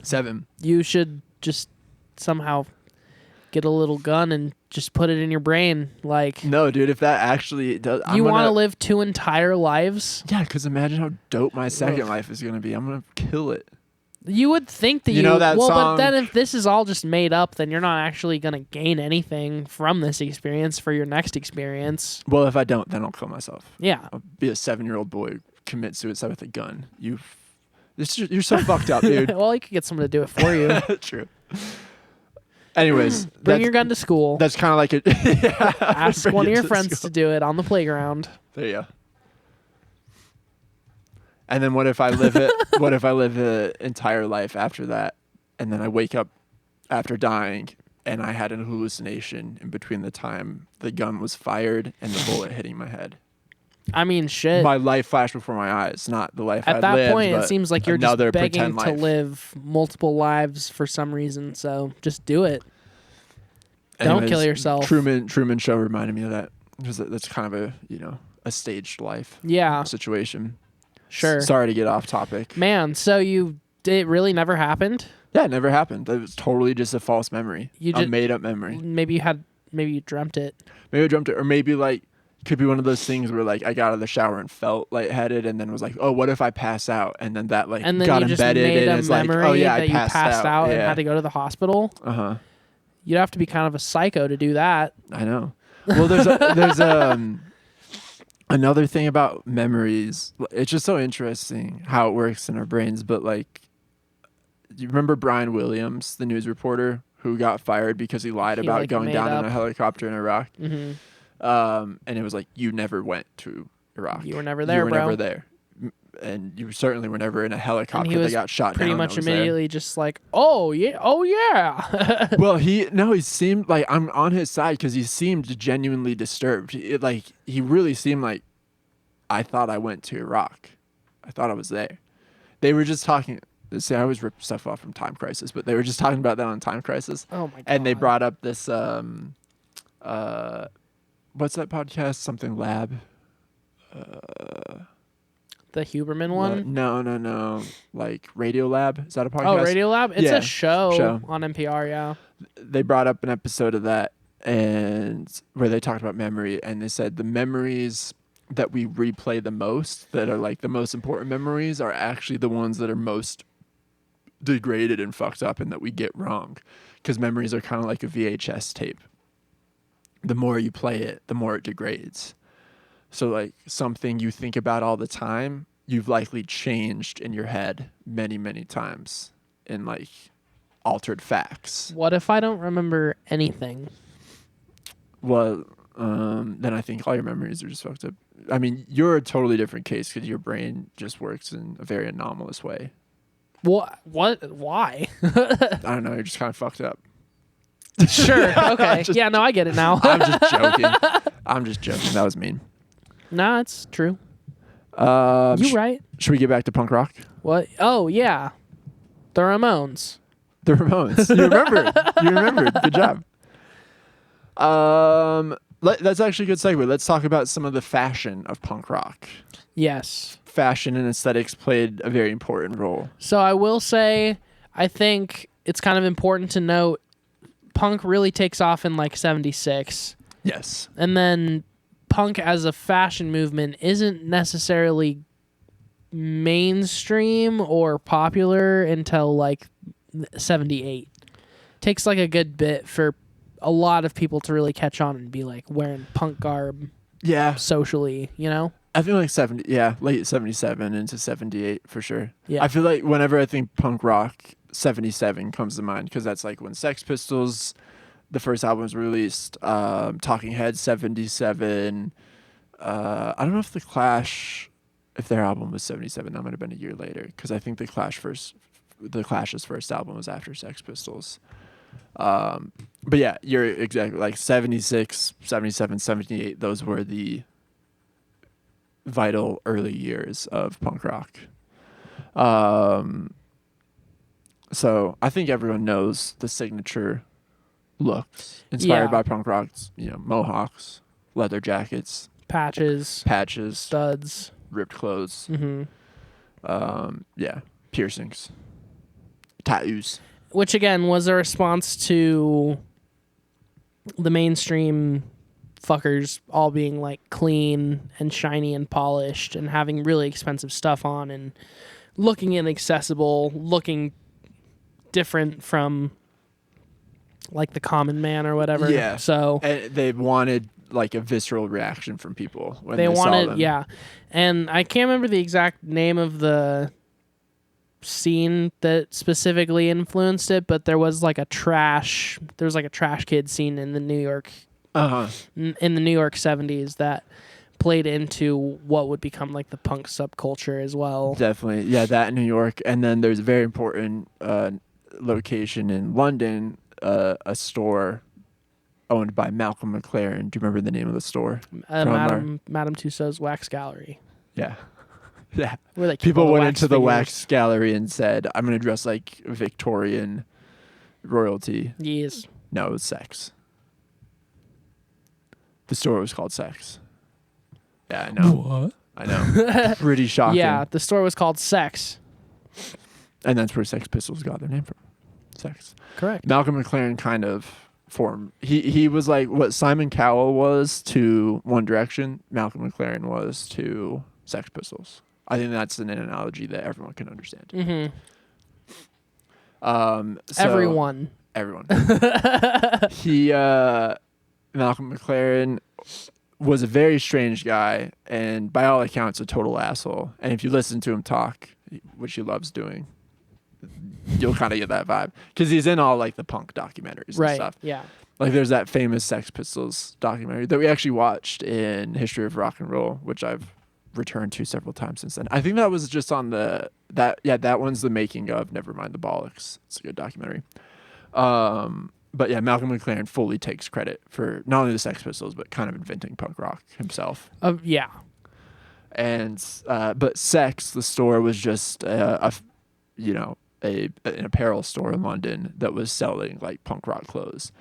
7. You should just somehow get a little gun and just put it in your brain. Like, no, dude, if that actually does... You want to live 2 entire lives? Yeah, because imagine how dope my second life is going to be. I'm going to kill it. You would think that you know that well, song? But then if this is all just made up, then you're not actually going to gain anything from this experience for your next experience. Well, if I don't, then I'll kill myself. Yeah. I'll be a 7-year-old boy, commit suicide with a gun. You're so fucked up, dude. Well, you could get someone to do it for you. True. Anyways, bring your gun to school. That's kind of like a... Ask one of your friends to do it on the playground. There you go. And then what if I live it? What if I live the entire life after that, and then I wake up after dying, and I had an hallucination in between the time the gun was fired and the bullet hitting my head? I mean, shit. My life flashed before my eyes, not the life I lived. At that point, it seems like you're just begging to life. live multiple lives for some reason. So just do it. Anyways, don't kill yourself. Truman Show reminded me of that because that's kind of a staged life. Yeah. Situation. Sure. Sorry to get off topic. Man, so it really never happened? Yeah, it never happened. It was totally just a false memory. A made up memory. Maybe you dreamt it. Maybe I dreamt it, or maybe like could be one of those things where like I got out of the shower and felt lightheaded, and then was like, oh, what if I pass out? And then that like got embedded, and it's like, oh yeah, I passed out and had to go to the hospital. You'd have to be kind of a psycho to do that. I know. Well, there's another thing about memories. It's just so interesting how it works in our brains. But like, do you remember Brian Williams, the news reporter who got fired because he lied about going down in a helicopter in Iraq? Mm-hmm. And it was like, you never went to Iraq. You were never there, You were bro. never there. And you certainly were never in a helicopter that got shot pretty down. Pretty much immediately just like, oh yeah. Well, he seemed like, I'm on his side because he seemed genuinely disturbed. He really seemed like, I thought I went to Iraq. I thought I was there. They were just talking. See, I always rip stuff off from Time Crisis, but they were just talking about that on Time Crisis. Oh my god! And they brought up this what's that podcast? Something Lab. The Huberman one? No. Like Radio Lab. Is that a podcast? Oh, Radio Lab? It's Yeah, a show show. on NPR, yeah. They brought up an episode of that and where they talked about memory, and they said the memories that we replay the most, that are like the most important memories, are actually the ones that are most degraded and fucked up and that we get wrong. Because memories are kind of like a VHS tape. The more you play it, the more it degrades. So like something you think about all the time, you've likely changed in your head many, many times in like altered facts. What if I don't remember anything? Well, then I think all your memories are just fucked up. I mean, you're a totally different case because your brain just works in a very anomalous way. What? Why? I don't know. You're just kind of fucked up. Sure. Okay. Yeah, no, I get it now. I'm just joking. That was mean. Nah, it's true. You right. Should we get back to punk rock? What? Oh, yeah. The Ramones. The Ramones. You remembered. Good job. That's actually a good segue. Let's talk about some of the fashion of punk rock. Yes. Fashion and aesthetics played a very important role. So I will say, I think it's kind of important to note, punk really takes off in like 76. Yes. And then punk as a fashion movement isn't necessarily mainstream or popular until like 78. Takes like a good bit for a lot of people to really catch on and be like wearing punk garb. Yeah. Socially, you know? I feel like late 77 into 78 for sure. Yeah. I feel like whenever I think punk rock, 77 comes to mind because that's like when Sex Pistols, the first album was released, Talking Heads, 77. I don't know if The Clash, if their album was 77, that might have been a year later because I think The Clash's first album was after Sex Pistols. But yeah, you're exactly like 76, 77, 78. Those were the vital early years of punk rock. So I think everyone knows the signature looks inspired by punk rock. Mohawks, leather jackets, patches, studs, ripped clothes. Mm-hmm. Piercings, tattoos. Which again was a response to the mainstream fuckers all being like clean and shiny and polished and having really expensive stuff on and looking inaccessible, looking different from like the common man or whatever. Yeah. So and they wanted like a visceral reaction from people when they saw them. Yeah. And I can't remember the exact name of the scene that specifically influenced it, but there was like a trash kid scene in the New York in the New York 70s that played into what would become like the punk subculture as well. Definitely. Yeah, that in New York. And then there's a very important location in London, a store owned by Malcolm McLaren. Do you remember the name of the store? Madame Tussauds Wax Gallery. Yeah. Yeah. Where they people went into the figures. wax gallery and said, I'm going to dress like Victorian royalty. Yes. No, it was Sex. The store was called Sex. Yeah, I know. What? I know. Pretty shocking. Yeah, the store was called Sex. And that's where Sex Pistols got their name from. Sex. Correct. Malcolm McLaren kind of formed. He was like what Simon Cowell was to One Direction, Malcolm McLaren was to Sex Pistols. I think that's an analogy that everyone can understand. Mm-hmm. Everyone. Malcolm McLaren was a very strange guy, and by all accounts, a total asshole. And if you listen to him talk, which he loves doing, you'll kind of get that vibe because he's in all like the punk documentaries and stuff. Yeah. Like there's that famous Sex Pistols documentary that we actually watched in History of Rock and Roll, which I've returned to several times since then. I think that was just on that one's the making of Nevermind the Bollocks. It's a good documentary. But yeah, Malcolm McLaren fully takes credit for not only the Sex Pistols but kind of inventing punk rock himself. Yeah. And but Sex, the store, was just a an apparel store in London that was selling like punk rock clothes.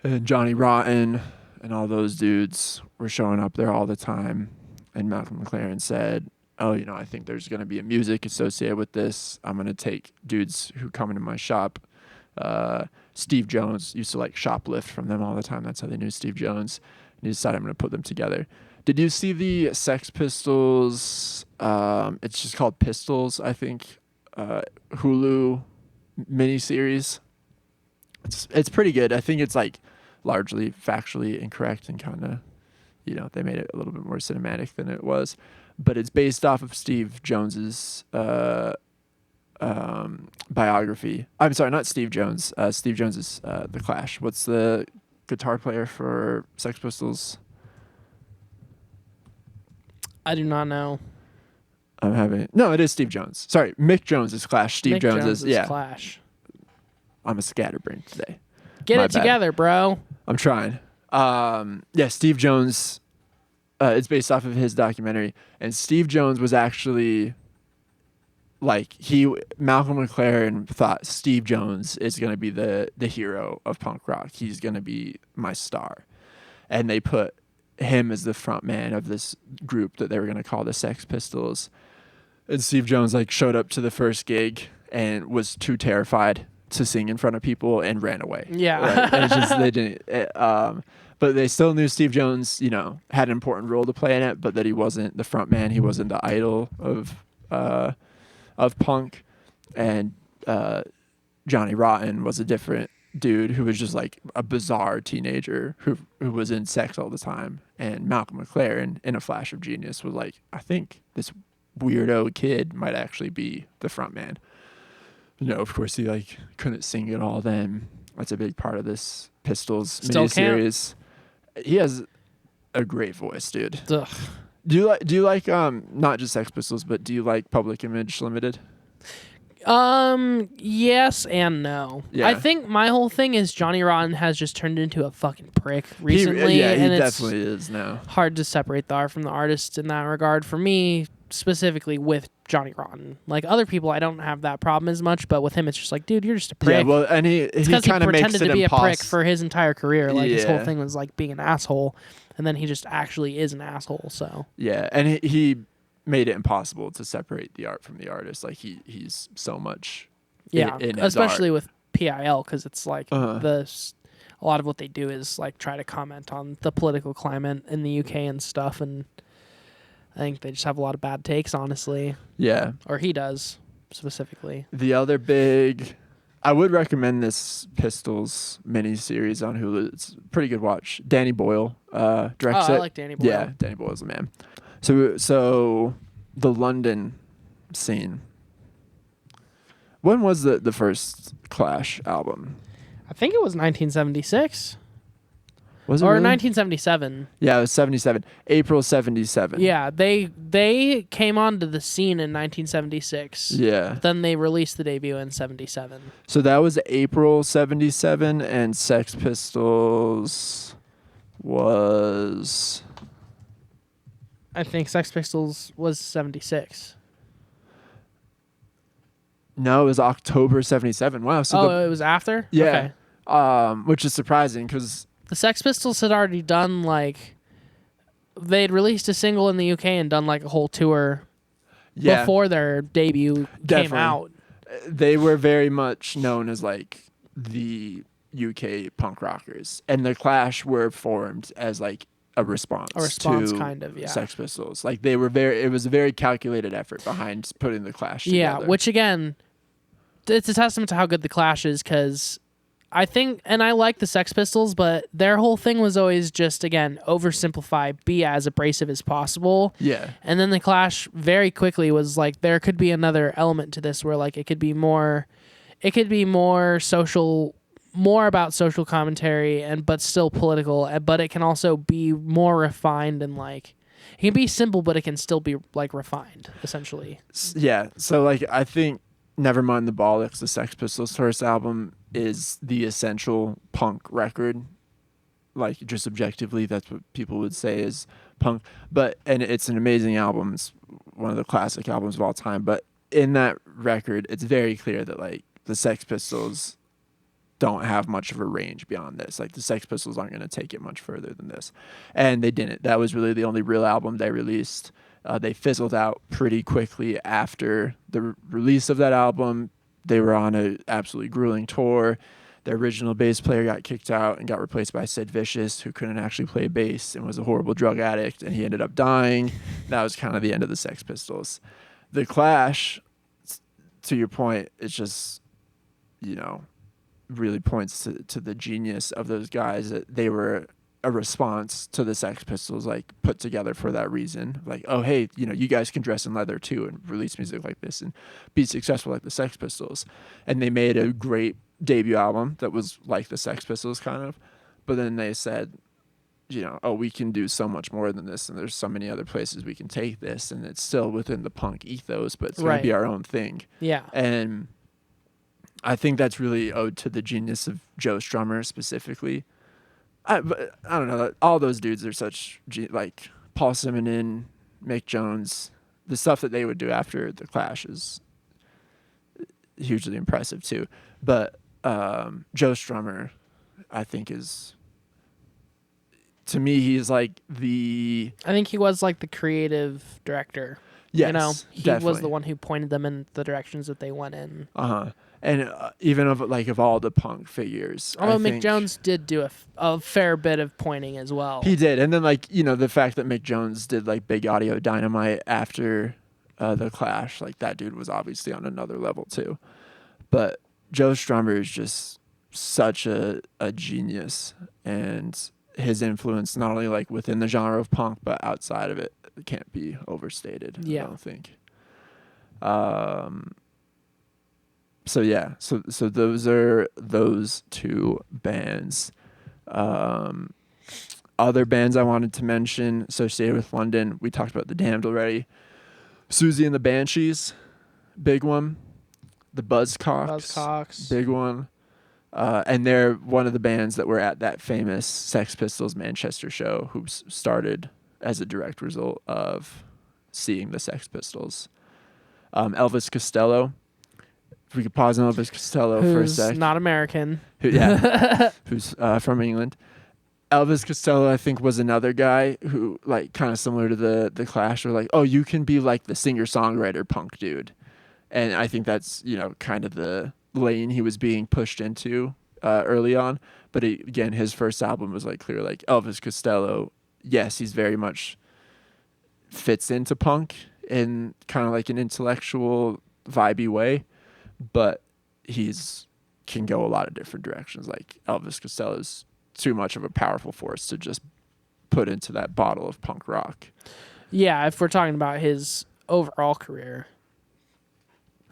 And Johnny Rotten and all those dudes were showing up there all the time. And Malcolm McLaren said, "Oh, I think there's going to be a music associated with this. I'm going to take dudes who come into my shop." Steve Jones used to like shoplift from them all the time. That's how they knew Steve Jones. And he decided, I'm going to put them together. Did you see the Sex Pistols? It's just called Pistols, I think. Hulu miniseries. It's pretty good. I think it's like largely factually incorrect and kind of, they made it a little bit more cinematic than it was. But it's based off of Steve Jones's biography. I'm sorry, not Steve Jones. Steve Jones is The Clash. What's the guitar player for Sex Pistols? I do not know. No, it is Steve Jones. Sorry, Mick Jones is Clash. Steve Jones is Clash. I'm a scatterbrain today. Get it together, bro. I'm trying. Steve Jones. It's based off of his documentary, and Steve Jones was actually Malcolm McLaren thought Steve Jones is going to be the hero of punk rock. He's going to be my star, and they put him as the front man of this group that they were going to call the Sex Pistols. And Steve Jones showed up to the first gig and was too terrified to sing in front of people and ran away. Yeah. And it's just, they didn't. But they still knew Steve Jones, had an important role to play in it, but that he wasn't the front man. He wasn't the idol of punk. And Johnny Rotten was a different dude who was just a bizarre teenager who was in sex all the time. And Malcolm McLaren, in a flash of genius, was I think this weirdo kid might actually be the front man. Of course he couldn't sing at all then. That's a big part of this Pistols miniseries. He has a great voice, dude. Ugh. Do you like not just Sex Pistols, but do you like Public Image Limited? Yes and no. Yeah. I think my whole thing is Johnny Rotten has just turned into a fucking prick recently. He and definitely is now. Hard to separate the art from the artist in that regard. For me, specifically with Johnny Rotten. Other people, I don't have that problem as much, but with him, it's just dude, you're just a prick. Yeah, well, and he kind of makes it to be a prick for his entire career. His whole thing was being an asshole, and then he just actually is an asshole. So yeah, and he made it impossible to separate the art from the artist. He's so much. In especially his art. with PIL, because it's a lot of what they do is try to comment on the political climate in the UK and stuff, and I think they just have a lot of bad takes, honestly. Yeah. Or he does, specifically. The other I would recommend this Pistols miniseries on Hulu. It's a pretty good watch. Danny Boyle directs it. I like Danny Boyle. Yeah, Danny Boyle's a man. So the London scene. When was the first Clash album? I think it was 1976. Was it or really? 1977. Yeah, it was 77. April 77. Yeah, they came onto the scene in 1976. Yeah. Then they released the debut in 77. So that was April 77, and Sex Pistols was... I think Sex Pistols was 76. No, it was October 77. Wow. So it was after? Yeah. Okay. Which is surprising because... The Sex Pistols had already done they'd released a single in the UK and done a whole tour before their debut came out. They were very much known as the UK punk rockers, and the Clash were formed as a response to kind of, yeah. Sex Pistols. They were it was a very calculated effort behind putting the Clash together. Yeah, which again, it's a testament to how good the Clash is, because I think, and I like the Sex Pistols, but their whole thing was always just, again, oversimplify, be as abrasive as possible. Yeah. And then the Clash very quickly was there could be another element to this where it could be more social, more about social commentary, but still political, but it can also be more refined and it can be simple, but it can still be refined, essentially. Yeah. So I think Nevermind the Bollocks, the Sex Pistols' first album, is the essential punk record. Just objectively, that's what people would say is punk. And it's an amazing album. It's one of the classic albums of all time. But in that record, it's very clear that like the Sex Pistols don't have much of a range beyond this. Like the Sex Pistols aren't going to take it much further than this, and they didn't. That was really the only real album they released. They fizzled out pretty quickly after the release of that album. They were on an absolutely grueling tour. Their original bass player got kicked out and got replaced by Sid Vicious, who couldn't actually play bass and was a horrible drug addict, and he ended up dying. That was kind of the end of the Sex Pistols. The Clash, to your point, it's just, really points to the genius of those guys, that they were a response to the Sex Pistols, like put together for that reason. Like, oh, hey, you guys can dress in leather too and release music like this and be successful like the Sex Pistols. And they made a great debut album that was like the Sex Pistols kind of. But then they said, oh, we can do so much more than this, and there's so many other places we can take this, and it's still within the punk ethos, but it's going to be our own thing. Yeah. And I think that's really owed to the genius of Joe Strummer specifically. I don't know. All those dudes are such, like Paul Simonon, Mick Jones. The stuff that they would do after the Clash is hugely impressive too. But Joe Strummer, I think, is, to me, he's like I think he was like the creative director. Yes, he definitely was the one who pointed them in the directions that they went in. And even of all the punk figures. Although Mick Jones did do a fair bit of pointing as well. He did. And then the fact that Mick Jones did like Big Audio Dynamite after the Clash, like that dude was obviously on another level too. But Joe Strummer is just such a genius, and his influence not only like within the genre of punk but outside of it can't be overstated. Yeah. I don't think. So yeah, so those are those two bands. Other bands I wanted to mention associated with London, we talked about the Damned already. Susie and the Banshees, big one. The Buzzcocks, big one. And they're one of the bands that were at that famous Sex Pistols Manchester show, who started as a direct result of seeing the Sex Pistols. Elvis Costello. If we could pause on Elvis Costello for a sec. Who's not American. Who's from England. Elvis Costello, I think, was another guy who, like, kind of similar to the Clash, were like, oh, you can be like the singer-songwriter punk dude. And I think that's, kind of the lane he was being pushed into early on. But again, his first album was like clear, like Elvis Costello. Yes, he's very much fits into punk in kind of like an intellectual, vibey way, but he's can go a lot of different directions. Like Elvis Costello's too much of a powerful force to just put into that bottle of punk rock. Yeah, if we're talking about his overall career.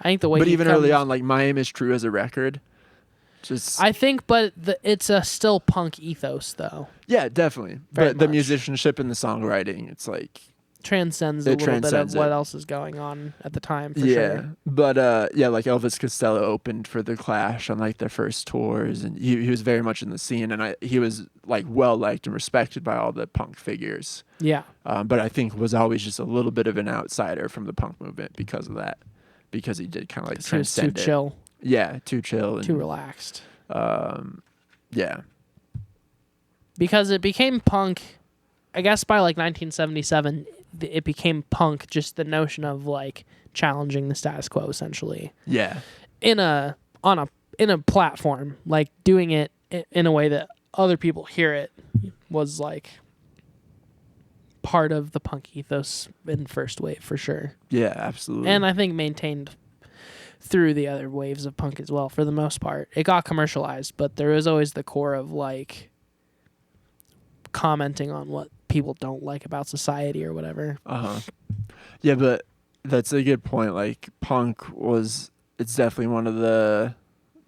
I think the way, but even early on, like My Aim Is True as a record, just I think, but it's a still punk ethos though. Yeah, definitely. But the musicianship and the songwriting, it's like transcends a little bit of what else is going on at the time. For sure. But like Elvis Costello opened for the Clash on like their first tours, and he was very much in the scene, and he was like well liked and respected by all the punk figures. Yeah. But I think was always just a little bit of an outsider from the punk movement because of that. Because he did kind of like transcend it. Too chill. Yeah, too chill. And, too relaxed. Yeah. Because it became punk, I guess by like 1977, it became punk, just the notion of like challenging the status quo essentially. Yeah. In a platform, like doing it in a way that other people hear it was like part of the punk ethos in first wave for sure. Yeah, absolutely. And I think maintained through the other waves of punk as well for the most part. It got commercialized, but there was always the core of like commenting on what people don't like about society or whatever. Yeah, but that's a good point. Like punk it's definitely one of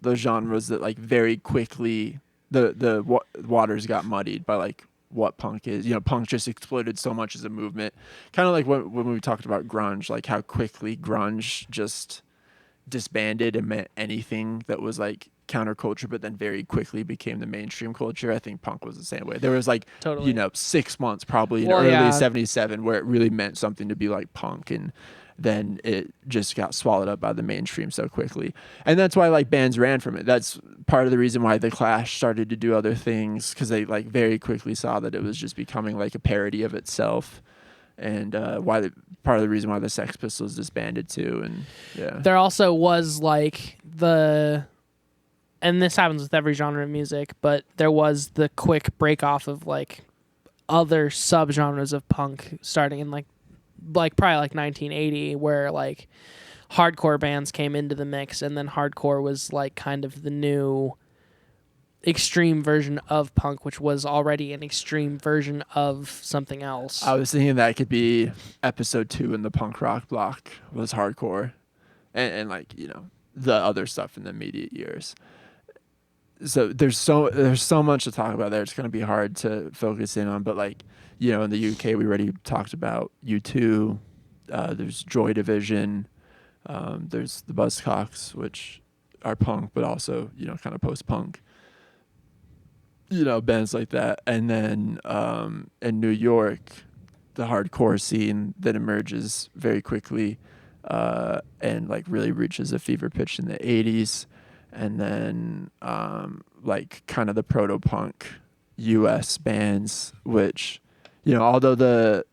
those genres that like very quickly the waters got muddied by like what punk is. Punk just exploded so much as a movement. Kind of like when we talked about grunge, like how quickly grunge just disbanded and meant anything that was like counterculture, but then very quickly became the mainstream culture. I think punk was the same way. There was like, totally. 6 months probably in early 77 where it really meant something to be like punk. And then it just got swallowed up by the mainstream so quickly. And that's why like bands ran from it. That's part of the reason why the Clash started to do other things, because they like very quickly saw that it was just becoming like a parody of itself. And part of the reason why the Sex Pistols disbanded too. And yeah, there also was like and this happens with every genre of music, but there was the quick break off of like other subgenres of punk starting in like probably like 1980, where like hardcore bands came into the mix, and then hardcore was like kind of the new extreme version of punk, which was already an extreme version of something else. I was thinking that could be episode 2 in the punk rock block was hardcore, and like, you know, the other stuff in the immediate years. So there's so much to talk about there. It's going to be hard to focus in on, but like, you know, in the UK, we already talked about U2. There's Joy Division. There's the Buzzcocks, which are punk, but also, you know, kind of post-punk. You know, bands like that. And then in New York, the hardcore scene that emerges very quickly and like really reaches a fever pitch in the 80s. And then like kind of the proto-punk US bands, which, you know, although the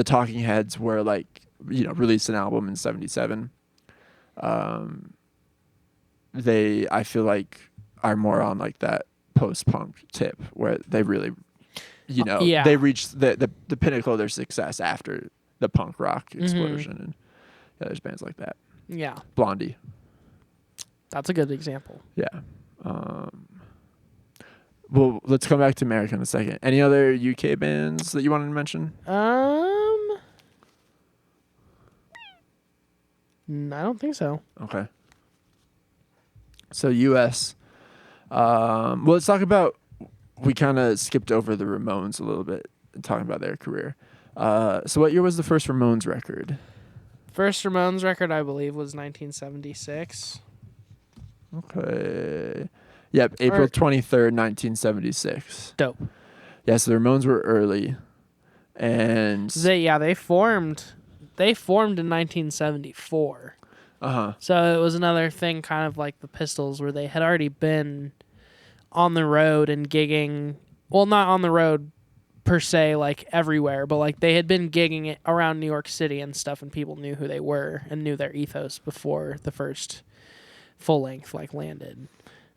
Talking Heads were like, you know, released an album in 1977, they, I feel like, are more on like that post-punk tip where they really, you know, they reached the pinnacle of their success after the punk rock explosion. And yeah, there's bands like that. Yeah. Blondie. That's a good example. Yeah. Well, let's come back to America in a second. Any other UK bands that you wanted to mention? I don't think so. Okay. So US. Well, let's talk about. We kind of skipped over the Ramones a little bit, talking about their career. So what year was the first Ramones record? First Ramones record, I believe, was 1976. Okay. Yep, April 23rd, 1976. Dope. Yeah, so the Ramones were early. And they formed in 1974. Uh-huh. So it was another thing kind of like the Pistols, where they had already been on the road and gigging. Well, not on the road per se, like everywhere, but like they had been gigging it around New York City and stuff, and people knew who they were and knew their ethos before the first full length like landed.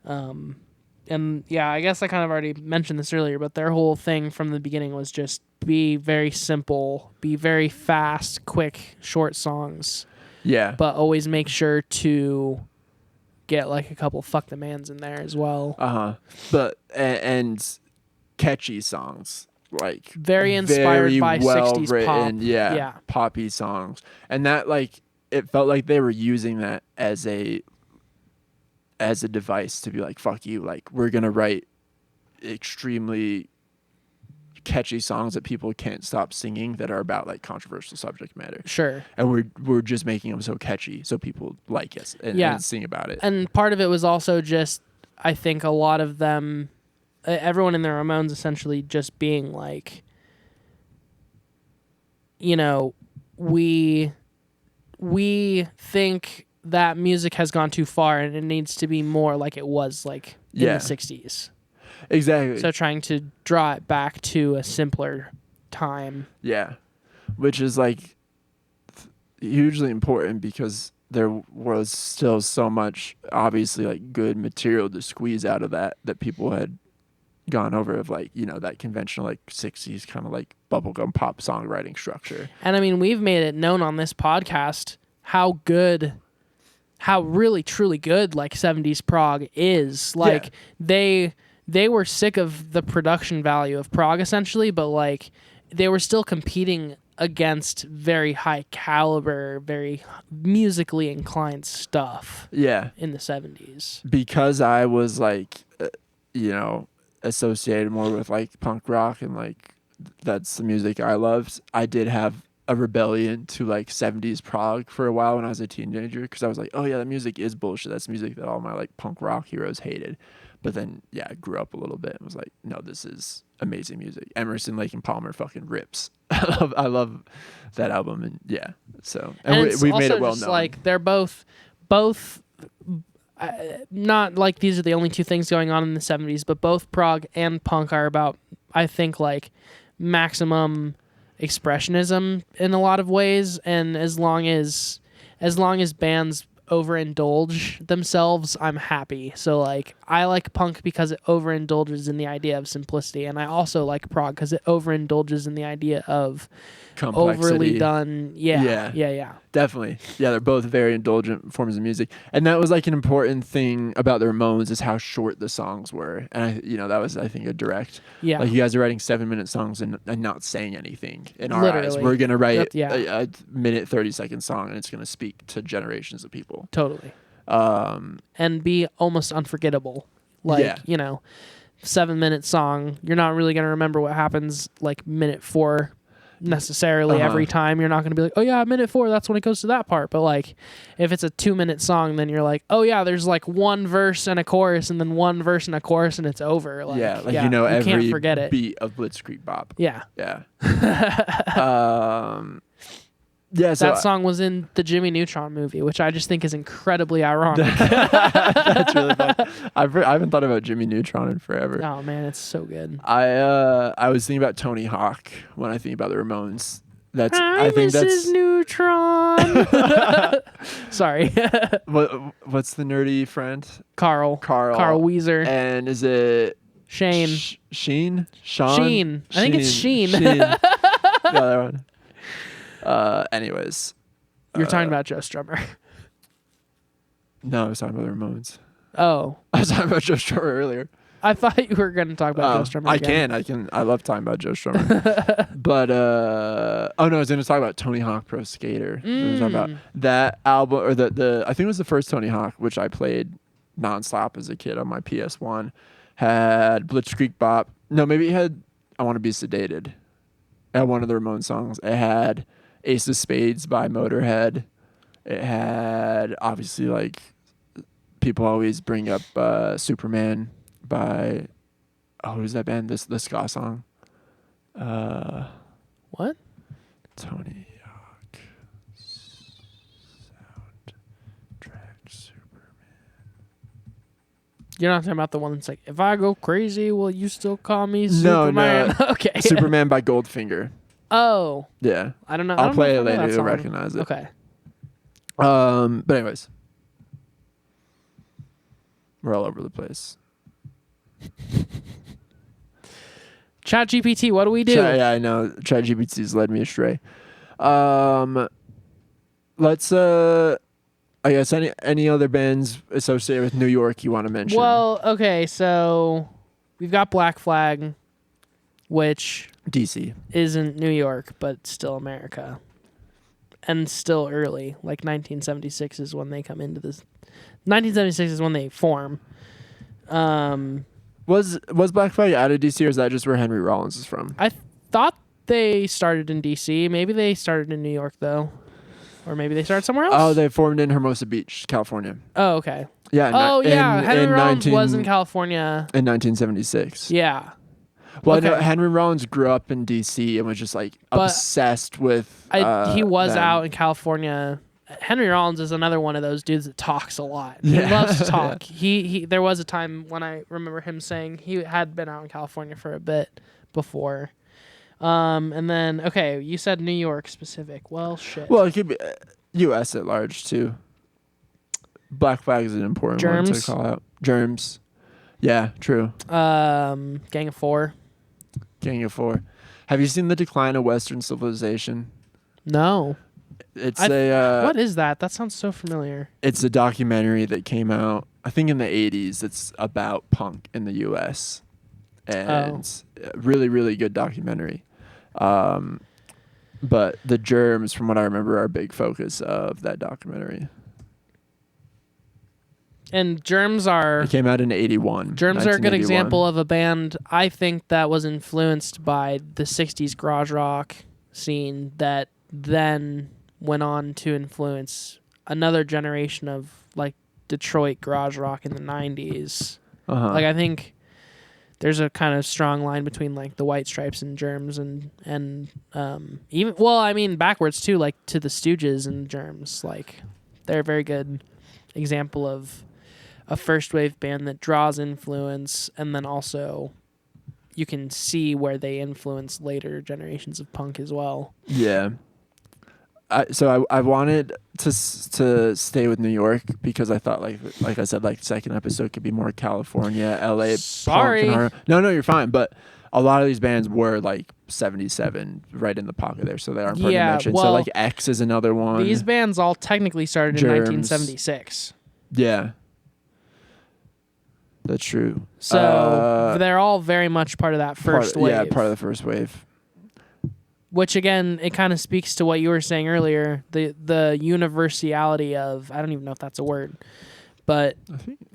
And yeah, I guess I kind of already mentioned this earlier, but their whole thing from the beginning was just be very simple, be very fast, quick, short songs. Yeah. But always make sure to get like a couple fuck the mans in there as well. Uh-huh. But and catchy songs, like very inspired by well 60s written, pop. Yeah. Poppy songs. And that, like, it felt like they were using that as a device to be like, fuck you, like, we're gonna write extremely catchy songs that people can't stop singing that are about like controversial subject matter. Sure. And we're just making them so catchy so people like us and sing about it. And part of it was also just, I think a lot of them, everyone in the Ramones essentially just being like, you know, we think that music has gone too far and it needs to be more like it was like in the 60s. Exactly. So trying to draw it back to a simpler time. Yeah. Which is like hugely important because there was still so much obviously like good material to squeeze out of that people had gone over, of like, you know, that conventional like 60s kind of like bubblegum pop songwriting structure. And I mean, we've made it known on this podcast how really truly good like 70s prog is. Like they were sick of the production value of prog essentially, but like they were still competing against very high caliber, very musically inclined stuff. Yeah. In the 70s. Because I was like, you know, associated more with like punk rock and like that's the music I loved. I did have a rebellion to like 70s prog for a while when I was a teenager, because I was like, oh yeah, that music is bullshit. That's music that all my like punk rock heroes hated. But then I grew up a little bit and was like, no, this is amazing music. Emerson, Lake and Palmer fucking rips. I love that album, and yeah. So we've made it well known. Like they're both not like these are the only two things going on in the 70s, but both prog and punk are about, I think, like maximum expressionism in a lot of ways. And as long as bands overindulge themselves, I'm happy. So like I like punk because it overindulges in the idea of simplicity, and I also like prog because it overindulges in the idea of complexity. overly done. Yeah. Definitely. Yeah, they're both very indulgent forms of music. And that was like an important thing about the Ramones is how short the songs were. And that was, I think, a direct. Yeah. Like you guys are writing 7-minute songs and not saying anything. In our eyes, we're going to write a minute 30-second song and it's going to speak to generations of people. Totally. And be almost unforgettable. Like, 7-minute song. You're not really going to remember what happens like minute 4 necessarily every time. You're not going to be like, oh yeah, minute 4, that's when it goes to that part. But like if it's a 2-minute song, then you're like, oh yeah, there's like one verse and a chorus and then one verse and a chorus and it's over. Like, you every can't forget it. Beat of Blitzkrieg Bop. Yeah. Yeah, so that song was in the Jimmy Neutron movie, which I just think is incredibly ironic. That's really fun. I haven't thought about Jimmy Neutron in forever. Oh man, it's so good. I was thinking about Tony Hawk when I think about the Ramones. I think that's Neutron. Sorry. What's the nerdy friend? Carl Weezer. And is it Shane? Sheen? Sheen. I think it's Sheen. Yeah, that one. Anyways, you're talking about Joe Strummer. No, I was talking about the Ramones. Oh, I was talking about Joe Strummer earlier. I thought you were going to talk about Joe Strummer. I can. I love talking about Joe Strummer. But I was going to talk about Tony Hawk Pro Skater. I was talking about that album, or the I think it was the first Tony Hawk, which I played nonstop as a kid on my PS1. Had Blitzkrieg Bop. No, maybe it had I Want to Be Sedated. It had one of the Ramones songs. It had Ace of Spades by Motorhead. It had, obviously, like, people always bring up Superman by, who's that band? The ska song. What? Tony Hawk soundtrack Superman. You're not talking about the one that's like, if I go crazy, will you still call me Superman? No. Okay. Superman by Goldfinger. Oh. Yeah. I don't know. I'll play it later. You'll recognize it. Okay. But anyways. We're all over the place. ChatGPT, what do we do? Yeah, I know. ChatGPT's led me astray. Let's I guess any other bands associated with New York you want to mention? Well, okay, so we've got Black Flag, which DC isn't New York, but still America. And still early. Like 1976 is when they come into this. 1976 is when they form. Was Black Flag out of DC, or is that just where Henry Rollins is from? I thought they started in DC. Maybe they started in New York, though. Or maybe they started somewhere else? Oh, they formed in Hermosa Beach, California. Oh, okay. Yeah. Henry Rollins was in California. In 1976. Yeah. Well, okay. I know Henry Rollins grew up in D.C. and was just like obsessed with. He was out in California. Henry Rollins is another one of those dudes that talks a lot. Yeah. He loves to talk. He there was a time when I remember him saying he had been out in California for a bit before. And then you said New York specific. Well, shit. Well, it could be U.S. at large too. Black Flag is an important one to call out. Germs. Yeah, true. Gang of Four. Gang of Four. Have you seen The Decline of Western Civilization? No. It's what is that? That sounds so familiar. It's a documentary that came out, I think, in the 80s. It's about punk in the U.S. And really, really good documentary. But the Germs, from what I remember, are a big focus of that documentary. And Germs are... It came out in 81. Germs are a good example of a band, I think, that was influenced by the 60s garage rock scene that then went on to influence another generation of, like, Detroit garage rock in the 90s. Uh-huh. Like, I think there's a kind of strong line between like the White Stripes and Germs and even, well, I mean, backwards too, like to the Stooges and Germs. Like, they're a very good example of a first wave band that draws influence, and then also you can see where they influence later generations of punk as well. Yeah. I wanted to stay with New York because I thought like I said, like second episode could be more California, LA. Sorry. Punk and no, you're fine. But a lot of these bands were like 77, right in the pocket there, so they are important to mention. Well, so like X is another one. These bands all technically started Germs. in 1976. Yeah. That's true. So they're all very much part of that first wave. Yeah, part of the first wave. Which again, it kind of speaks to what you were saying earlier, the universality of, I don't even know if that's a word, but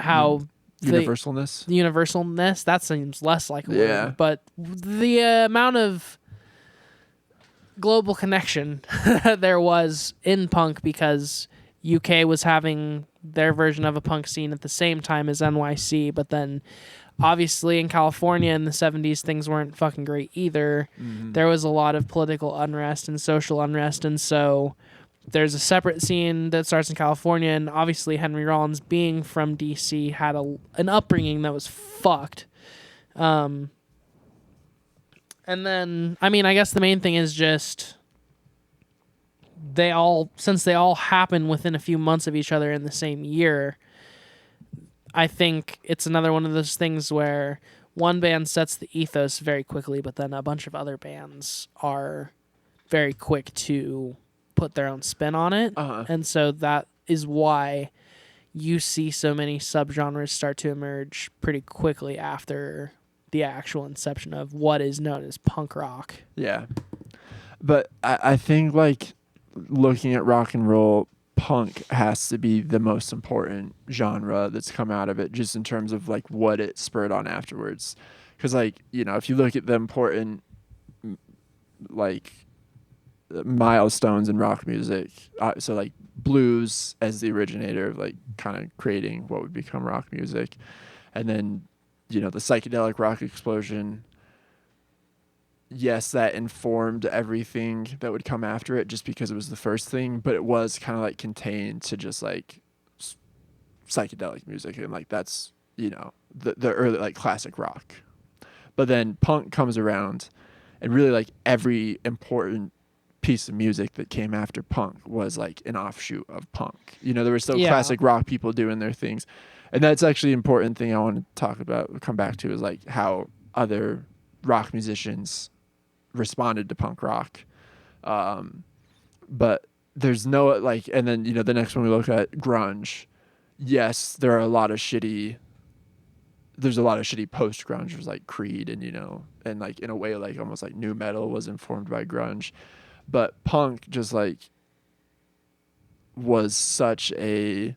how universalness. The universalness, that seems less like a word. But the amount of global connection there was in punk, because UK was having their version of a punk scene at the same time as NYC, but then obviously in California in the 70s things weren't fucking great either. There was a lot of political unrest and social unrest, and so there's a separate scene that starts in California, and obviously Henry Rollins, being from DC, had an upbringing that was fucked. And then, I mean, I guess the main thing is just since they all happen within a few months of each other in the same year, I think it's another one of those things where one band sets the ethos very quickly, but then a bunch of other bands are very quick to put their own spin on it. And so that is why you see so many subgenres start to emerge pretty quickly after the actual inception of what is known as punk rock. Yeah. But I think, like, looking at rock and roll, punk has to be the most important genre that's come out of it, just in terms of like what it spurred on afterwards. Because, like, you know, if you look at the important like milestones in rock music, so like blues as the originator of like kind of creating what would become rock music, and then, you know, the psychedelic rock explosion. Yes, that informed everything that would come after it, just because it was the first thing, but it was kind of like contained to just like psychedelic music, and like that's, you know, the early like classic rock. But then punk comes around, and really like every important piece of music that came after punk was like an offshoot of punk. You know, there were still classic rock people doing their things, and that's actually an important thing I want to talk about, come back to, is like how other rock musicians responded to punk rock. But there's no like, and then, you know, the next one we look at, grunge. Yes, there's a lot of shitty post grunge, like Creed, and, you know, and like in a way like almost like nu metal was informed by grunge. But punk just like was such a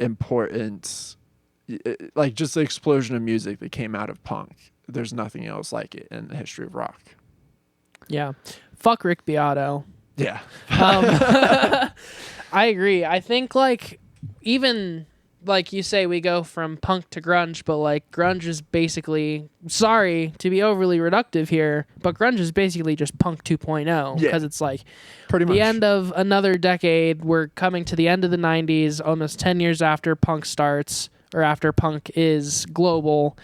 important, like, just the explosion of music that came out of punk. There's nothing else like it in the history of rock. Yeah. Fuck Rick Beato. Yeah. I agree. I think, like, even, like you say, we go from punk to grunge, but, like, grunge is basically, sorry to be overly reductive here, but grunge is basically just punk 2.0. Because it's, like, pretty much the end of another decade. We're coming to the end of the 90s, almost 10 years after punk starts, or after punk is global.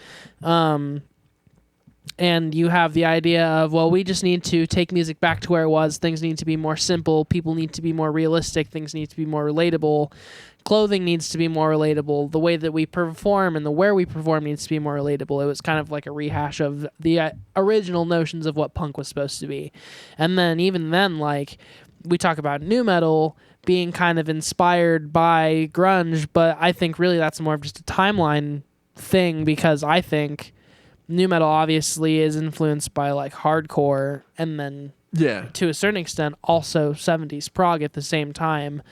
And you have the idea of, well, we just need to take music back to where it was. Things need to be more simple. People need to be more realistic. Things need to be more relatable. Clothing needs to be more relatable. The way that we perform and the where we perform needs to be more relatable. It was kind of like a rehash of the original notions of what punk was supposed to be. And then even then, like, we talk about nu metal being kind of inspired by grunge, but I think really that's more of just a timeline thing, because I think nu metal obviously is influenced by like hardcore, and then to a certain extent also 70s prog at the same time,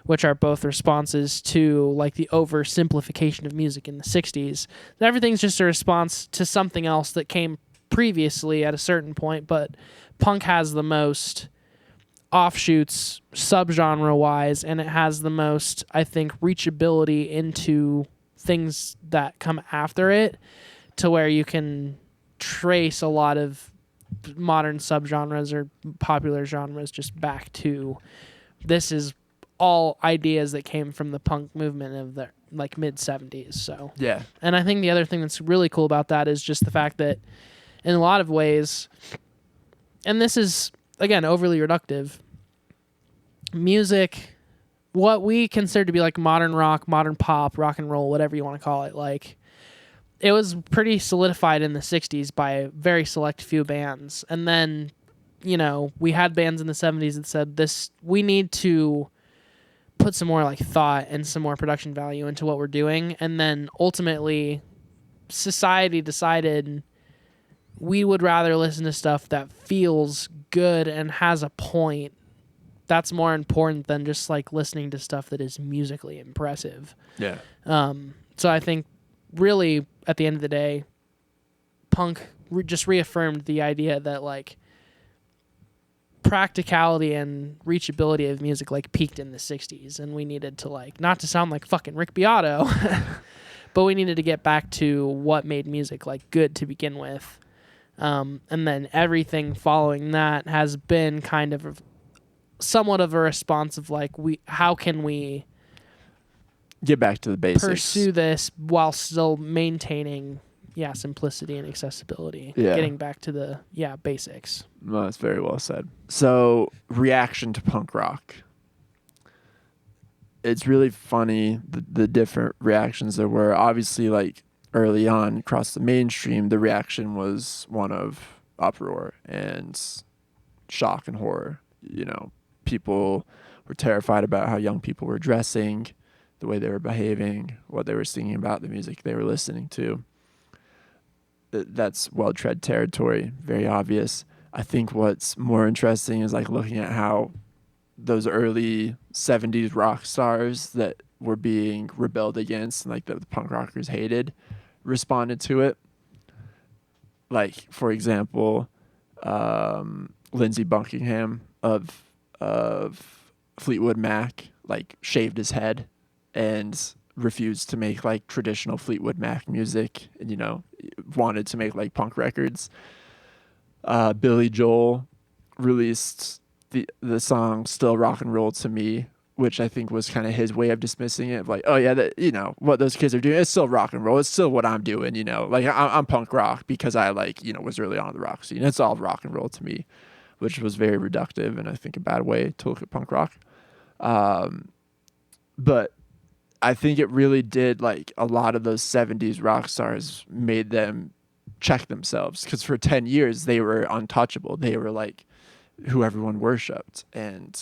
which are both responses to like the oversimplification of music in the 60s. Everything's just a response to something else that came previously at a certain point, but punk has the most offshoots subgenre wise, and it has the most, I think, reachability into things that come after it, to where you can trace a lot of modern subgenres or popular genres just back to, this is all ideas that came from the punk movement of the like mid 70s. So Yeah. and I think the other thing that's really cool about that is just the fact that in a lot of ways, and this is again overly reductive, music, what we consider to be like modern rock, modern pop, rock and roll, whatever you want to call it, like it was pretty solidified in the 60s by a very select few bands. And then, you know, we had bands in the 70s that said we need to put some more like thought and some more production value into what we're doing. And then ultimately society decided we would rather listen to stuff that feels good and has a point. That's more important than just like listening to stuff that is musically impressive. Yeah. So I think really at the end of the day, punk just reaffirmed the idea that like practicality and reachability of music like peaked in the 60s, and we needed to like, not to sound like fucking Rick Beato, but we needed to get back to what made music like good to begin with. And then everything following that has been kind of somewhat of a response of like, how can we get back to the basics, pursue this while still maintaining simplicity and accessibility. Getting back to the basics. No, that's very well said. So, reaction to punk rock. It's really funny the different reactions there were. Obviously, like early on across the mainstream, the reaction was one of uproar and shock and horror. You know, people were terrified about how young people were dressing, the way they were behaving, what they were singing about, the music they were listening to. That's well-tread territory, very obvious. I think what's more interesting is like looking at how those early 70s rock stars that were being rebelled against and like the punk rockers hated responded to it. Like, for example, Lindsey Buckingham of Fleetwood Mac like shaved his head and refused to make like traditional Fleetwood Mac music, and you know, wanted to make like punk records. Billy Joel released the song "Still Rock and Roll to Me," which I think was kind of his way of dismissing it, like, oh yeah, that, you know, what those kids are doing, it's still rock and roll, it's still what I'm doing, you know, like I'm punk rock because I like, you know, was early on the rock scene. It's all rock and roll to me, which was very reductive and I think a bad way to look at punk rock. But I think it really did, like a lot of those 70s rock stars made them check themselves, because for 10 years they were untouchable. They were like who everyone worshipped and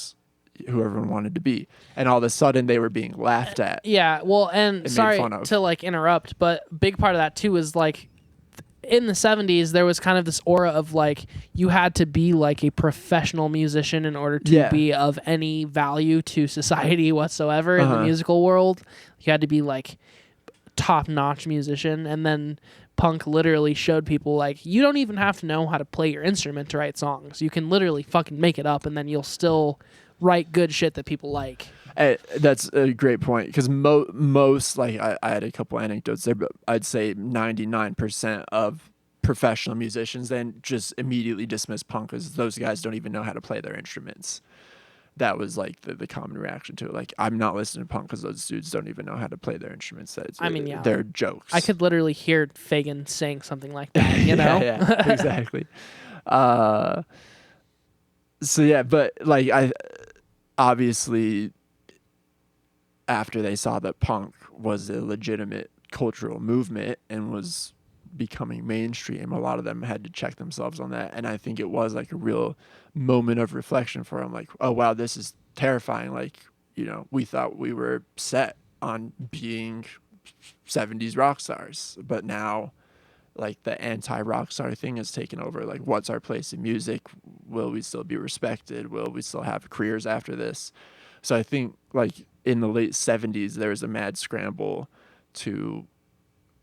who everyone wanted to be. And all of a sudden they were being laughed at. Yeah, well, and sorry to like interrupt, but big part of that too is like in the 70s there was kind of this aura of like you had to be like a professional musician in order to be of any value to society whatsoever in the musical world. You had to be like top-notch musician, and then punk literally showed people like you don't even have to know how to play your instrument to write songs. You can literally fucking make it up and then you'll still write good shit that people like. That's a great point, because most like I had a couple anecdotes there, but I'd say 99% of professional musicians then just immediately dismiss punk as those guys don't even know how to play their instruments. That was like the common reaction to it. Like, I'm not listening to punk because those dudes don't even know how to play their instruments. They're jokes. I could literally hear Fagan saying something like that, you know? yeah, exactly. So yeah, but like I obviously after they saw that punk was a legitimate cultural movement and was becoming mainstream, a lot of them had to check themselves on that. And I think it was like a real moment of reflection for them. Like, oh, wow, this is terrifying. Like, you know, we thought we were set on being 70s rock stars, but now like the anti-rock star thing has taken over. Like, what's our place in music? Will we still be respected? Will we still have careers after this? So I think like in the late 70s, there was a mad scramble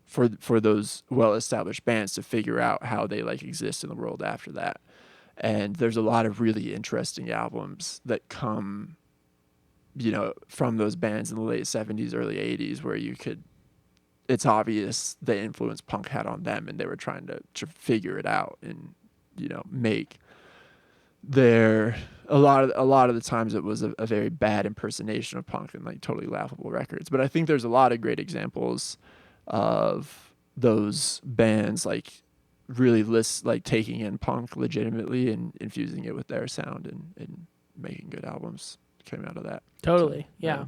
for those well-established bands to figure out how they like exist in the world after that. And there's a lot of really interesting albums that come, you know, from those bands in the late 70s, early 80s, where you could it's obvious the influence punk had on them, and they were trying to figure it out and, make a lot of the times it was a very bad impersonation of punk and like totally laughable records. But I think there's a lot of great examples of those bands like really taking in punk legitimately and infusing it with their sound and making good albums came out of that. Totally. So, yeah.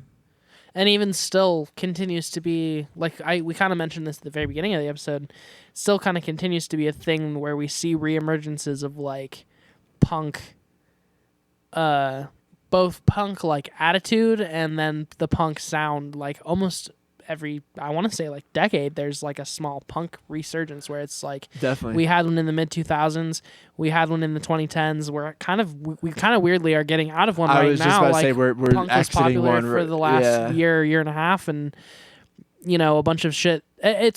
And even still continues to be like we kind of mentioned this at the very beginning of the episode, still kind of continues to be a thing where we see reemergences of like punk, both punk like attitude and then the punk sound. Like almost every, I want to say like decade, there's like a small punk resurgence where it's like definitely we had one in the mid 2000s, we had one in the 2010s. Where we kind of weirdly are getting out of one right now. I was just about to say we're punk was exiting popular one for the last year and a half, and a bunch of shit. It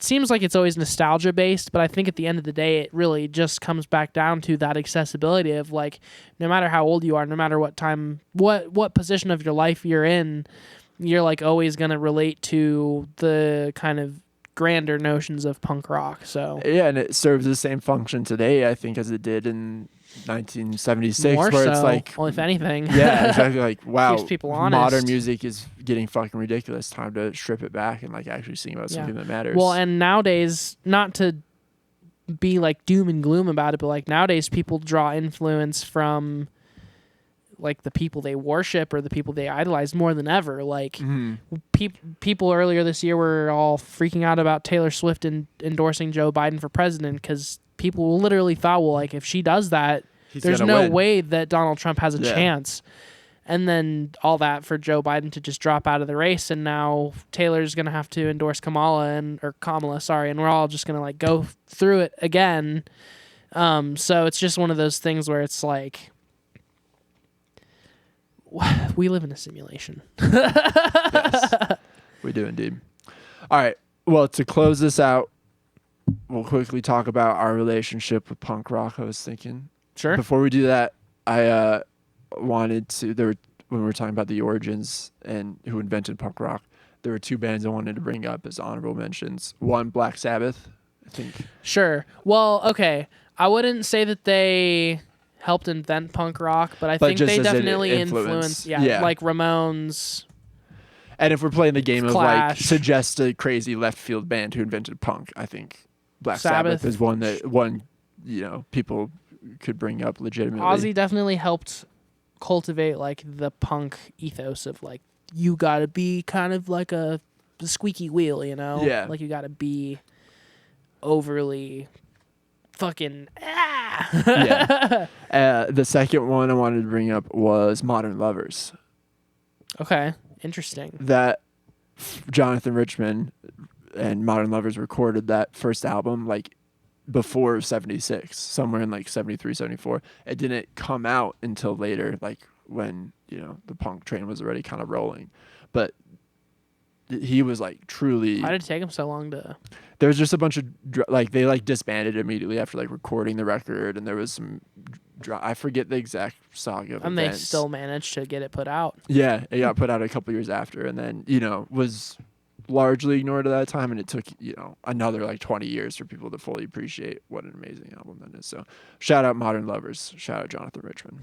seems like it's always nostalgia based, but I think at the end of the day, it really just comes back down to that accessibility of like, no matter how old you are, no matter what time, what position of your life you're in, you're like always going to relate to the kind of grander notions of punk rock. So yeah, and it serves the same function today, I think, as it did in 1976, more where so, it's like, well, if anything, yeah, exactly. Like, wow, keeps people honest. Modern music is getting fucking ridiculous. Time to strip it back and like actually sing about something that matters. Well, and nowadays, not to be like doom and gloom about it, but like nowadays, people draw influence from like the people they worship or the people they idolize more than ever. Like people earlier this year were all freaking out about Taylor Swift endorsing Joe Biden for president because people literally thought, well, like if she does that, there's no way that Donald Trump has a chance. And then all that for Joe Biden to just drop out of the race, and now Taylor's gonna have to endorse Kamala, and we're all just gonna like go through it again. So it's just one of those things where it's like, we live in a simulation. Yes, we do indeed. All right. Well, to close this out, we'll quickly talk about our relationship with punk rock. I was thinking. Sure. Before we do that, I wanted to. When we were talking about the origins and who invented punk rock, there were two bands I wanted to bring up as honorable mentions. One, Black Sabbath, I think. Sure. Well, okay. I wouldn't say that they helped invent punk rock, but I think they definitely influenced. Yeah, like Ramones. And if we're playing the game Clash. of like suggest a crazy left field band who invented punk, I think Black Sabbath is one people could bring up legitimately. Ozzy definitely helped cultivate like the punk ethos of like, you gotta be kind of like a squeaky wheel, Yeah. Like you gotta be overly fucking Yeah. The second one I wanted to bring up was Modern Lovers. Okay, interesting. That Jonathan Richman and Modern Lovers recorded that first album like before 76, somewhere in like 73, 74. It didn't come out until later, like when, the punk train was already kind of rolling. But he was like truly... Why did it take him so long to... There was just a bunch of... they like disbanded immediately after like recording the record, and there was some... I forget the exact saga of and events. They still managed to get it put out. Yeah, it got put out a couple years after, and then, was largely ignored at that time, and it took, another like 20 years for people to fully appreciate what an amazing album that is. So shout out Modern Lovers. Shout out Jonathan Richman.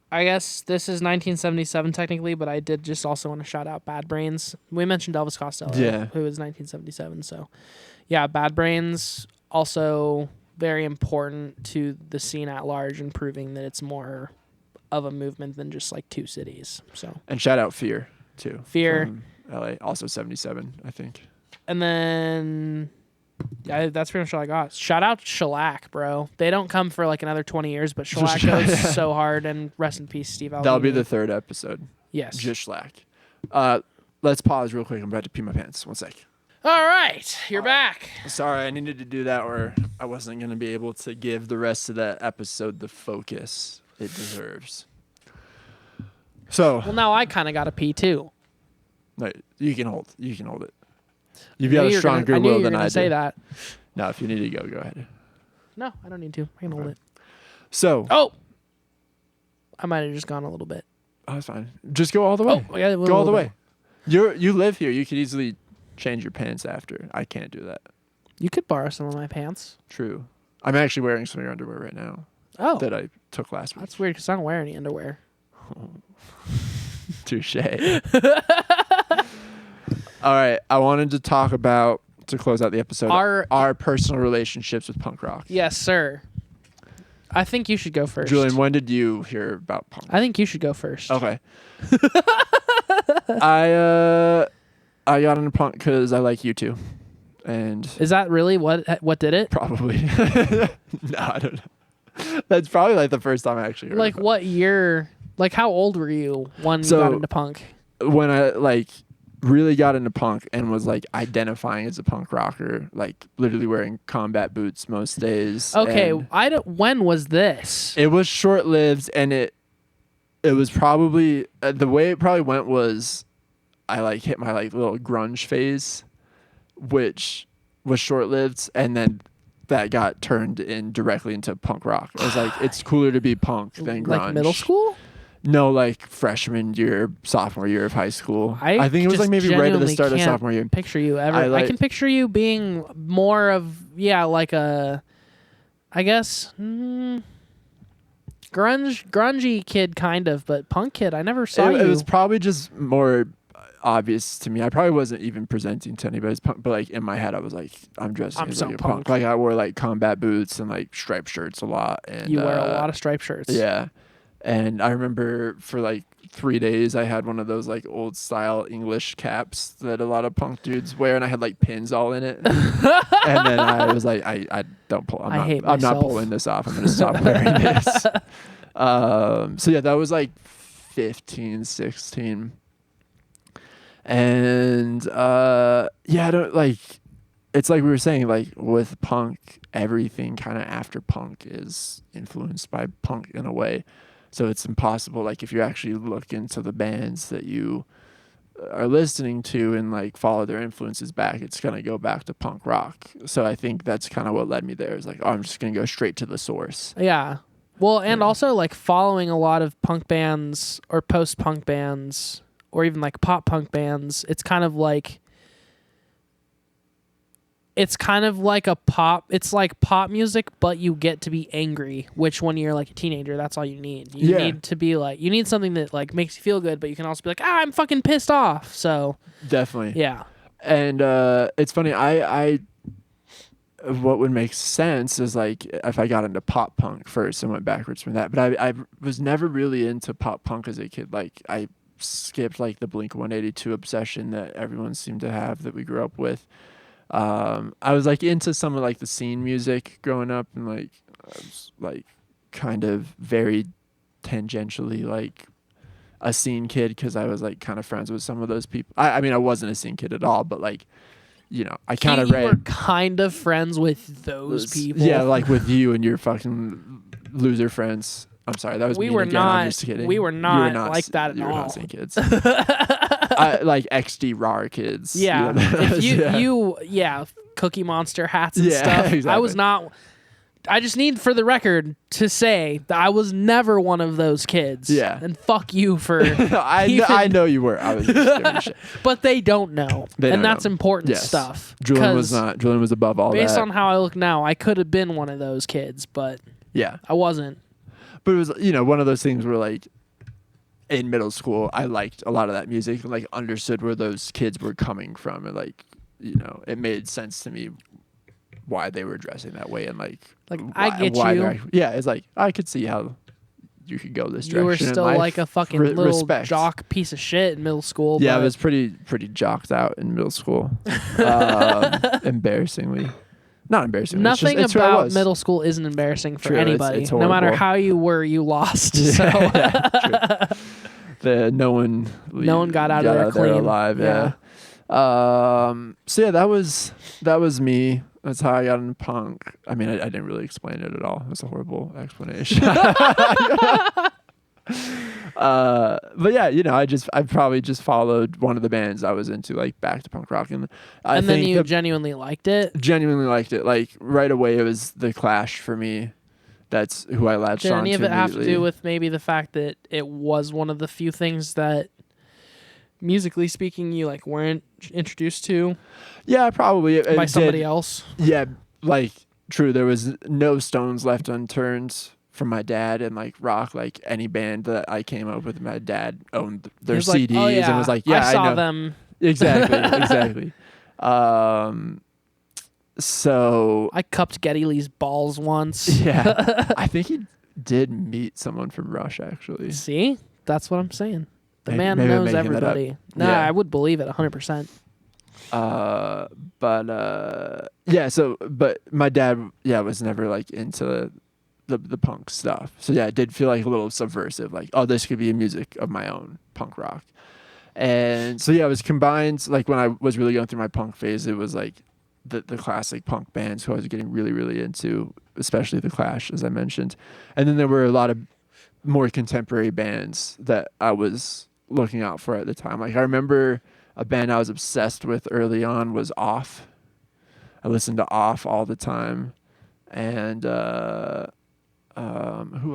I guess this is 1977 technically, but I did just also want to shout out Bad Brains. We mentioned Elvis Costello, who was 1977. So, yeah, Bad Brains also very important to the scene at large and proving that it's more of a movement than just like two cities. So, and shout out Fear too. Fear, from LA, also 77, I think. And then. Yeah, that's pretty much all I got. Shout out Shellac, bro. They don't come for like another 20 years, but Shellac goes so hard, and rest in peace, Steve Albini. That'll be the third episode. Yes. Just Shellac. Let's pause real quick. I'm about to pee my pants. 1 sec. All right. You're back. Sorry, I needed to do that or I wasn't going to be able to give the rest of the episode the focus it deserves. So. Well, now I kind of got to pee too. No, you can hold it. You've got a stronger will than I do. Say that. No, if you need to go ahead. No, I don't need to. I can hold it. So. Oh! I might have just gone a little bit. Oh, that's fine. Just go all the way. Oh, yeah, go all the way. You live here. You could easily change your pants after. I can't do that. You could borrow some of my pants. True. I'm actually wearing some of your underwear right now. Oh. That I took last week. That's weird because I don't wear any underwear. Touche. All right. I wanted to talk about, to close out the episode, our personal relationships with punk rock. Yes, sir. I think you should go first. Julian, when did you hear about punk? I think you should go first. Okay. I got into punk because I like U2. And is that really what did it? Probably. No, I don't know. That's probably like the first time I actually heard. Like what year? Like how old were you when you got into punk? When I like really got into punk and was like identifying as a punk rocker, like literally wearing combat boots most days. Okay, when was this? It was short-lived, and it was probably the way it probably went was I like hit my like little grunge phase, which was short-lived, and then that got turned in directly into punk rock. I was like, it's cooler to be punk than grunge. Like middle school? No, like freshman year, sophomore year of high school. I think it was like maybe right at the start of sophomore year. Picture you ever. I can picture you being more of like a, I guess, grungy kid kind of, but punk kid. I never saw you. It was probably just more obvious to me. I probably wasn't even presenting to anybody as punk, but like in my head, I was like, I'm dressing as like a punk. Like I wore like combat boots and like striped shirts a lot. And you wear a lot of striped shirts. Yeah. And I remember for like 3 days, I had one of those like old style English caps that a lot of punk dudes wear, and I had like pins all in it. And then I was like, I don't pull. I'm not pulling this off. I'm gonna stop wearing this. So yeah, that was like 15, 16. And yeah, I don't like. It's like we were saying, like with punk, everything kind of after punk is influenced by punk in a way. So it's impossible, like if you actually look into the bands that you are listening to and like follow their influences back, it's going to go back to punk rock. So I think that's kind of what led me there. Is like, oh, I'm just going to go straight to the source. Yeah. Well, and also like following a lot of punk bands or post-punk bands or even like pop-punk bands, it's kind of like it's like pop music, but you get to be angry, which when you're like a teenager, that's all you need. You need to be like, you need something that like makes you feel good, but you can also be like, I'm fucking pissed off. So definitely. Yeah. And it's funny, I what would make sense is like if I got into pop punk first and went backwards from that. But I was never really into pop punk as a kid. Like I skipped like the Blink-182 obsession that everyone seemed to have that we grew up with. I was like into some of like the scene music growing up, and like I was like kind of very tangentially like a scene kid because I was like kind of friends with some of those people. I mean I wasn't a scene kid at all, but like, you know, I kind of were kind of friends with those people. Yeah, like with you and your fucking loser friends. I'm sorry, that was we mean were again. not. I'm just kidding. We were not like that at all. You were not scene kids. Like XD RAR kids. Yeah. If you Cookie Monster hats and stuff. Exactly. I was not. I just need for the record to say that I was never one of those kids. Yeah. And fuck you for. I know you were. I was just giving shit. But they don't know. That's important stuff. Julian was not. Julian was above all based that. on how I look now, I could have been one of those kids, but yeah, I wasn't. But it was, you know, one of those things where like in middle school, I liked a lot of that music and like understood where those kids were coming from. And like, you know, it made sense to me why they were dressing that way. And like I get you. Yeah, it's like, I could see how you could go this direction. You were still like a fucking little jock piece of shit in middle school. Yeah, I was pretty jocked out in middle school. Embarrassingly. Not embarrassing. Nothing about middle school isn't embarrassing for anybody. It's no matter how you were, you lost. So no one got out of there alive. Yeah. So yeah, that was me. That's how I got into punk. I mean, I didn't really explain it at all. That's a horrible explanation. But yeah, you know, I probably just followed one of the bands I was into, like back to punk rock, and then you genuinely liked it. Genuinely liked it. Like right away, it was the Clash for me. That's who I latched on to. Did any of it have to do with maybe the fact that it was one of the few things that musically speaking, you like weren't introduced to Yeah, probably by somebody else? Yeah, like true. There was no stones left unturned from my dad and like rock. Like any band that I came up with, my dad owned their CDs like, oh, yeah, and was like, "Yeah, I saw know them." Exactly. So I cupped Geddy Lee's balls once. yeah, I think he did meet someone from Rush actually. See, that's what I'm saying. The man Maybe knows everybody. No, yeah. I would believe it 100%. Yeah. So, but my dad, was never like into the punk stuff. So yeah, it did feel like a little subversive. Like, oh, this could be a music of my own, punk rock. And so yeah, it was combined. Like when I was really going through my punk phase, it was like the classic punk bands who I was getting really, really into, especially The Clash, as I mentioned. And then there were a lot of more contemporary bands that I was looking out for at the time. Like I remember a band I was obsessed with early on was Off. I listened to Off all the time. And who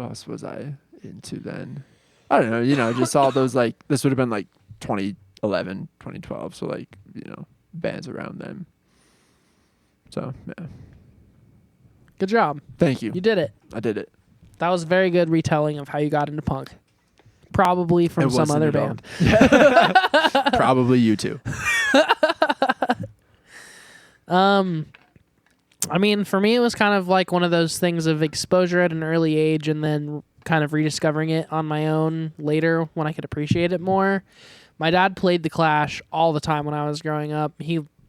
else was I into then? I don't know, just all those like, this would have been like 2011, 2012. So like, bands around then. So yeah. Good job. Thank you. You did it. I did it. That was a very good retelling of how you got into punk. Probably from some other band. Probably you too. I mean, for me, it was kind of like one of those things of exposure at an early age and then kind of rediscovering it on my own later when I could appreciate it more. My dad played The Clash all the time when I was growing up.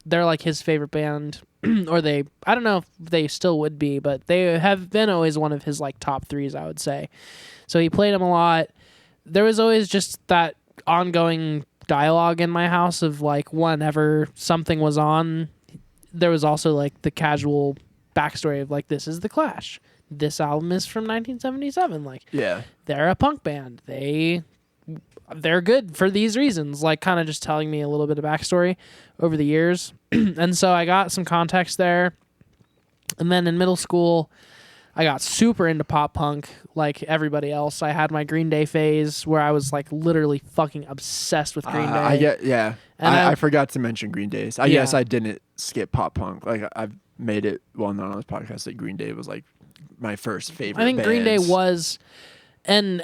They're like his favorite band, or I don't know if they still would be, but they have been always one of his like top threes, I would say. So he played them a lot. There was always just that ongoing dialogue in my house of like whenever something was on, there was also like the casual backstory of like, this is The Clash. This album is from 1977. Like, yeah, they're a punk band. They're good for these reasons, like kind of just telling me a little bit of backstory over the years. And so I got some context there. And then in middle school, I got super into pop punk like everybody else. I had my Green Day phase where I was like literally fucking obsessed with Green Day. I forgot to mention Green Days. Yes, I didn't skip pop punk. Like I've made it well known on this podcast that Green Day was like my first favorite. I think bands. Green Day was, and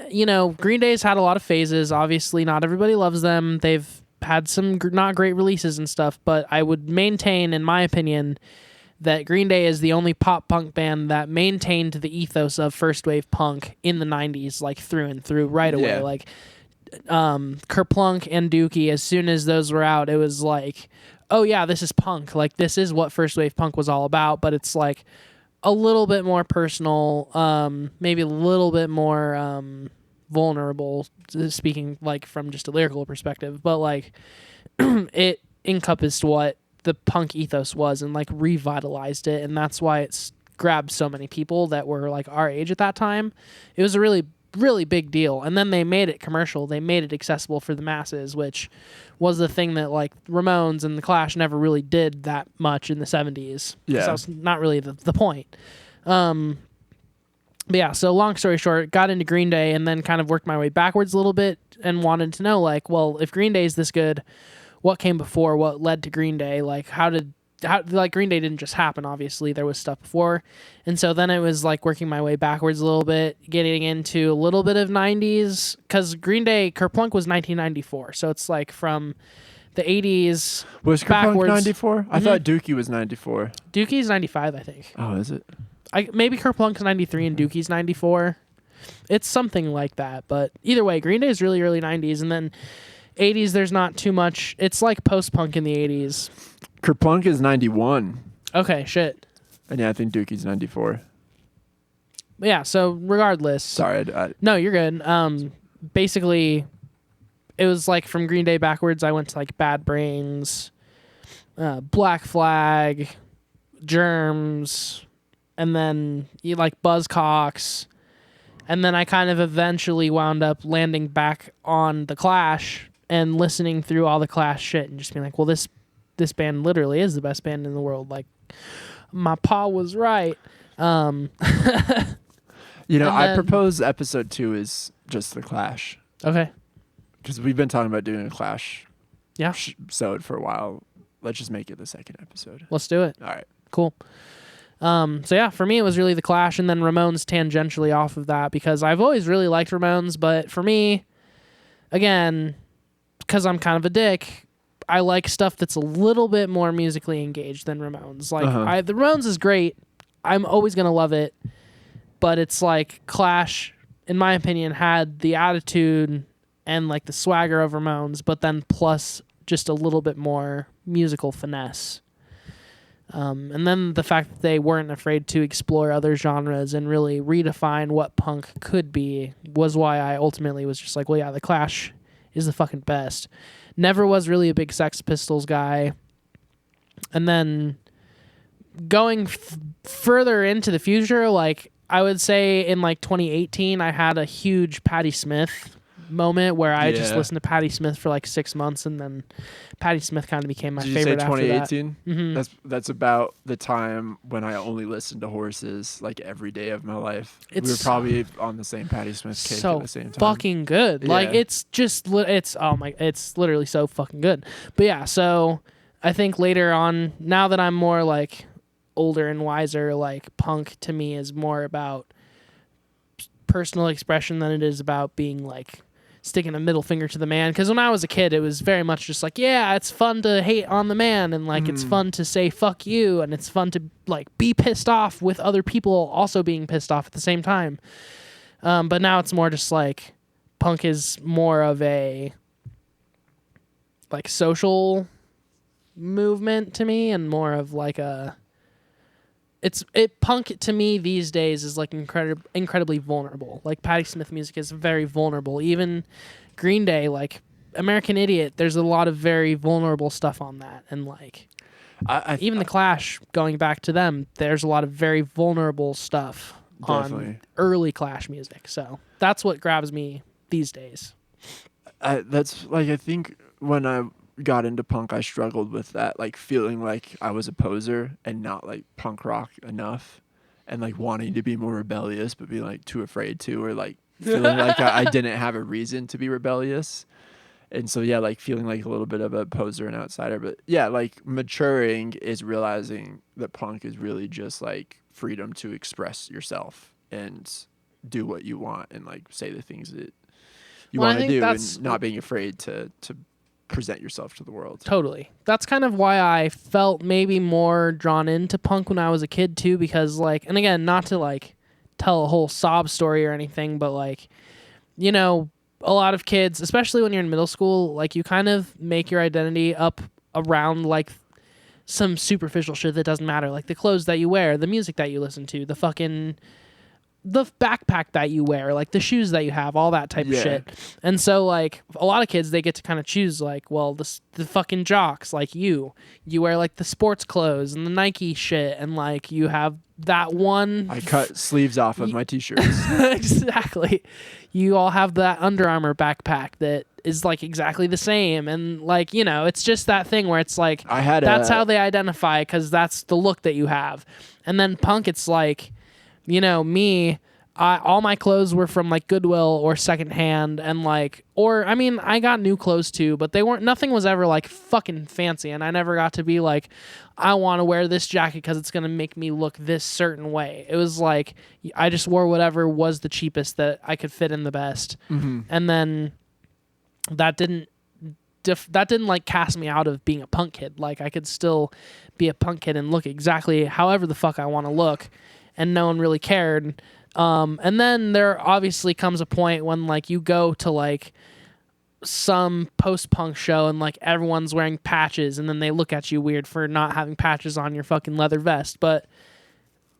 Green Day's had a lot of phases. Obviously, not everybody loves them. They've had some not great releases and stuff, but I would maintain, in my opinion, that Green Day is the only pop punk band that maintained the ethos of first wave punk in the 90s, like through and through right away. Yeah. Like Kerplunk and Dookie, as soon as those were out, it was like, oh yeah, this is punk. Like this is what first wave punk was all about, but it's like a little bit more personal, maybe a little bit more vulnerable, speaking like from just a lyrical perspective, but like it encompassed what the punk ethos was and like revitalized it, and that's why it's grabbed so many people that were like our age at that time. It was a really, really big deal, and then they made it commercial. They made it accessible for the masses, which was the thing that like Ramones and the Clash never really did that much in the 70s. Yeah, that was not really the point. But yeah, so long story short, got into Green Day and then kind of worked my way backwards a little bit and wanted to know like, well, if Green Day is this good, what came before? What led to Green Day? Like, how Green Day didn't just happen, obviously. There was stuff before. And so then it was like working my way backwards a little bit, getting into a little bit of 90s, because Green Day, Kerplunk was 1994. So it's like from the 80s Was Kerplunk 94? Mm-hmm. I thought Dookie was 94. Dookie's 95, I think. Oh, is it? Maybe Kerplunk's 93 and Dookie's 94. It's something like that. But either way, Green Day is really early 90s. And then 80s, there's not too much. It's like post-punk in the 80s. Kerplunk is 91. Okay, shit. And yeah, I think Dookie's 94. But yeah, so regardless. Sorry. No, you're good. Basically, it was like from Green Day backwards, I went to like Bad Brains, Black Flag, Germs, and then like Buzzcocks. And then I kind of eventually wound up landing back on The Clash and listening through all the Clash shit and just being like, well, this band literally is the best band in the world. Like, my pa was right. I propose episode 2 is just The Clash. Okay. Because we've been talking about doing a Clash sewed for a while. Let's just make it the second episode. Let's do it. All right. Cool. So yeah, for me it was really the Clash, and then Ramones tangentially off of that, because I've always really liked Ramones, but for me, again, because I'm kind of a dick, I like stuff that's a little bit more musically engaged than Ramones. Like the Ramones is great. I'm always gonna love it, but it's like Clash, in my opinion, had the attitude and like the swagger of Ramones, but then plus just a little bit more musical finesse. And then the fact that they weren't afraid to explore other genres and really redefine what punk could be was why I ultimately was just like, well, yeah, the Clash is the fucking best. Never was really a big Sex Pistols guy. And then going further into the future, like I would say in like 2018, I had a huge Patti Smith moment where I just listened to Patti Smith for like 6 months, and then Patti Smith kind of became my favorite after that. Did you say 2018? Mm-hmm. That's about the time when I only listened to Horses like every day of my life. We were probably on the same Patti Smith kick at the same time. Fucking good. Yeah. Like it's literally so fucking good. But yeah, so I think later on, now that I'm more like older and wiser, like punk to me is more about personal expression than it is about being like sticking a middle finger to the man. Because when I was a kid, it was very much just like, yeah, it's fun to hate on the man, and like it's fun to say fuck you, and it's fun to like be pissed off with other people also being pissed off at the same time. But now it's more just like punk is more of a like social movement to me, and more of like a punk to me these days is like incredibly vulnerable. Like Patti Smith music is very vulnerable. Even Green Day, like American Idiot, there's a lot of very vulnerable stuff on that. And like even the Clash, going back to them, there's a lot of very vulnerable stuff on early Clash music. So that's what grabs me these days. That's like, I think when I got into punk, I struggled with that, like feeling like I was a poser and not like punk rock enough, and like wanting to be more rebellious but being like too afraid to, or like feeling like I didn't have a reason to be rebellious. And so yeah, like feeling like a little bit of a poser and outsider. But yeah, like maturing is realizing that punk is really just like freedom to express yourself and do what you want, and like say the things that you want to do, and not being afraid to present yourself to the world. Totally. That's kind of why I felt maybe more drawn into punk when I was a kid too, because like, and again, not to like tell a whole sob story or anything, but like, you know, a lot of kids, especially when you're in middle school, like you kind of make your identity up around like some superficial shit that doesn't matter, like the clothes that you wear, the music that you listen to, the backpack that you wear, like the shoes that you have, all that type of shit. And so like a lot of kids, they get to kind of choose like, well, the fucking jocks, like you wear like the sports clothes and the Nike shit, and like you have that one. I cut sleeves off of my t-shirts. Exactly. You all have that Under Armour backpack that is like exactly the same, and like, you know, it's just that thing where it's like that's how they identify, because that's the look that you have. And then punk, it's like, you know, all my clothes were from like Goodwill or secondhand, and like, or I mean, I got new clothes too, but nothing was ever like fucking fancy, and I never got to be like, I want to wear this jacket because it's gonna make me look this certain way. It was like I just wore whatever was the cheapest that I could fit in the best, and then that didn't like cast me out of being a punk kid. Like I could still be a punk kid and look exactly however the fuck I want to look, and no one really cared. And then there obviously comes a point when like you go to like some post-punk show and like everyone's wearing patches, and then they look at you weird for not having patches on your fucking leather vest. But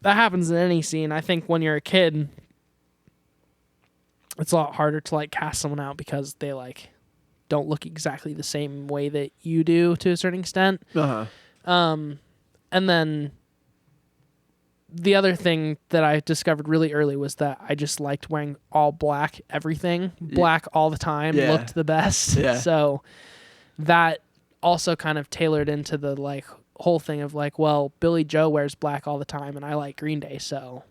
that happens in any scene. I think when you're a kid, it's a lot harder to like cast someone out because they like don't look exactly the same way that you do to a certain extent. And then the other thing that I discovered really early was that I just liked wearing all black, everything. Black all the time looked the best. Yeah. So that also kind of tailored into the like whole thing of like, well, Billy Joe wears black all the time and I like Green Day, so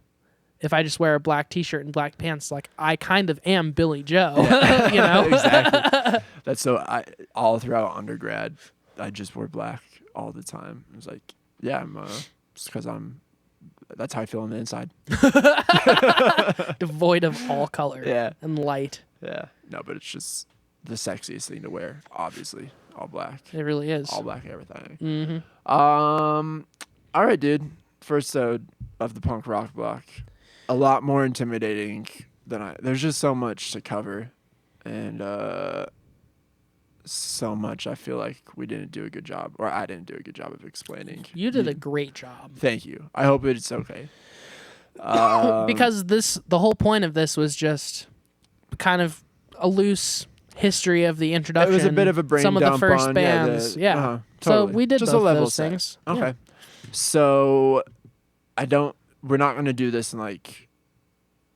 if I just wear a black T-shirt and black pants, like I kind of am Billy Joe. Yeah. You know, Exactly. That's so. All throughout undergrad, I just wore black all the time. It was like, yeah, I'm just because I'm. That's how I feel on the inside. devoid of all color. Yeah. And light. Yeah. No, but it's just the sexiest thing to wear. Obviously, all black. It really is. All black everything. Mm-hmm. All right, dude. First episode of the punk rock block. A lot more intimidating than there's just so much to cover, and so much I feel like we didn't do a good job, or I didn't do a good job of explaining. You did a great job. Thank you. I hope it's okay. Because the whole point of this was just kind of a loose history of the introduction. It was a bit of a brain some of dump the first on, bands. yeah. Totally. So we did just both a level those set. things. Okay. Yeah. So we're not going to do this in like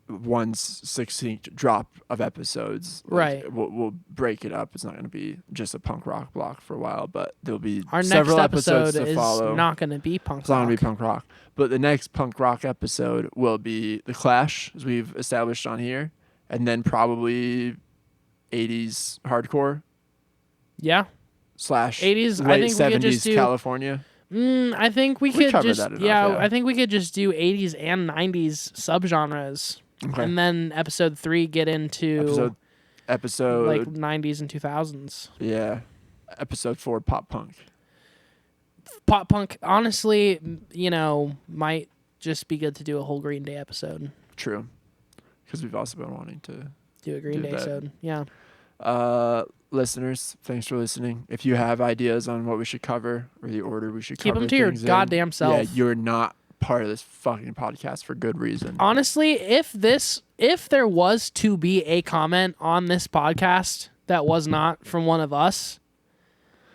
1/16 drop of episodes. Right. Like, we'll break it up. It's not going to be just a punk rock block for a while, but there'll be Our several next episodes episode to is follow. not going to be punk It's not rock. going to be punk rock. But the next punk rock episode will be The Clash, as we've established on here, and then probably 80s hardcore Yeah. / 80s, I late think we could 70s just do- California. I think we could covered just that enough, yeah. I think we could just do 80s and 90s subgenres. Okay. And then episode 3 get into Episode like 90s and 2000s. yeah. Episode 4 pop punk. Pop punk, honestly, might just be good to do a whole Green Day episode. True. Because we've also been wanting to Do a Green Do Day that. episode. Yeah. listeners, thanks for listening. If you have ideas on what we should cover or the order we should Keep cover them to your things in, goddamn self. Yeah, you're not part of this fucking podcast for good reason. Honestly, if there was to be a comment on this podcast that was not from one of us,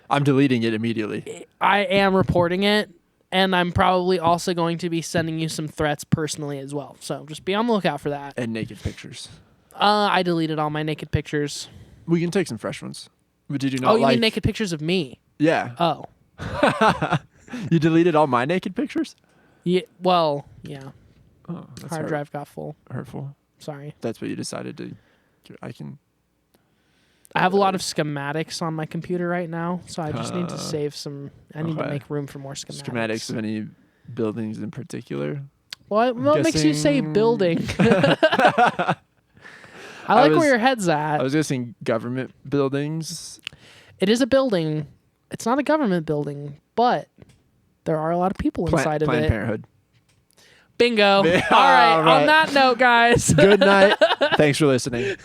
I'm deleting it immediately. I am reporting it, and I'm probably also going to be sending you some threats personally as well. So just be on the lookout for that. And naked pictures. I deleted all my naked pictures. We can take some fresh ones. But did you not Oh, you like... mean naked pictures of me? Yeah. Oh. You deleted all my naked pictures? Yeah. Well, yeah. Oh, that's Hard drive got full. hurtful. Sorry. That's what you decided to... I have a lot of schematics on my computer right now, so I just need to save some. I need to okay. make room for more schematics. Schematics of any buildings in particular? What makes you say guessing- building? I like was- where your head's at. I was guessing government buildings. It is a building. It's not a government building, but there are a lot of people inside of Planned it. Parenthood. Bingo. All right. All right. On that note, guys. Good night. Thanks for listening.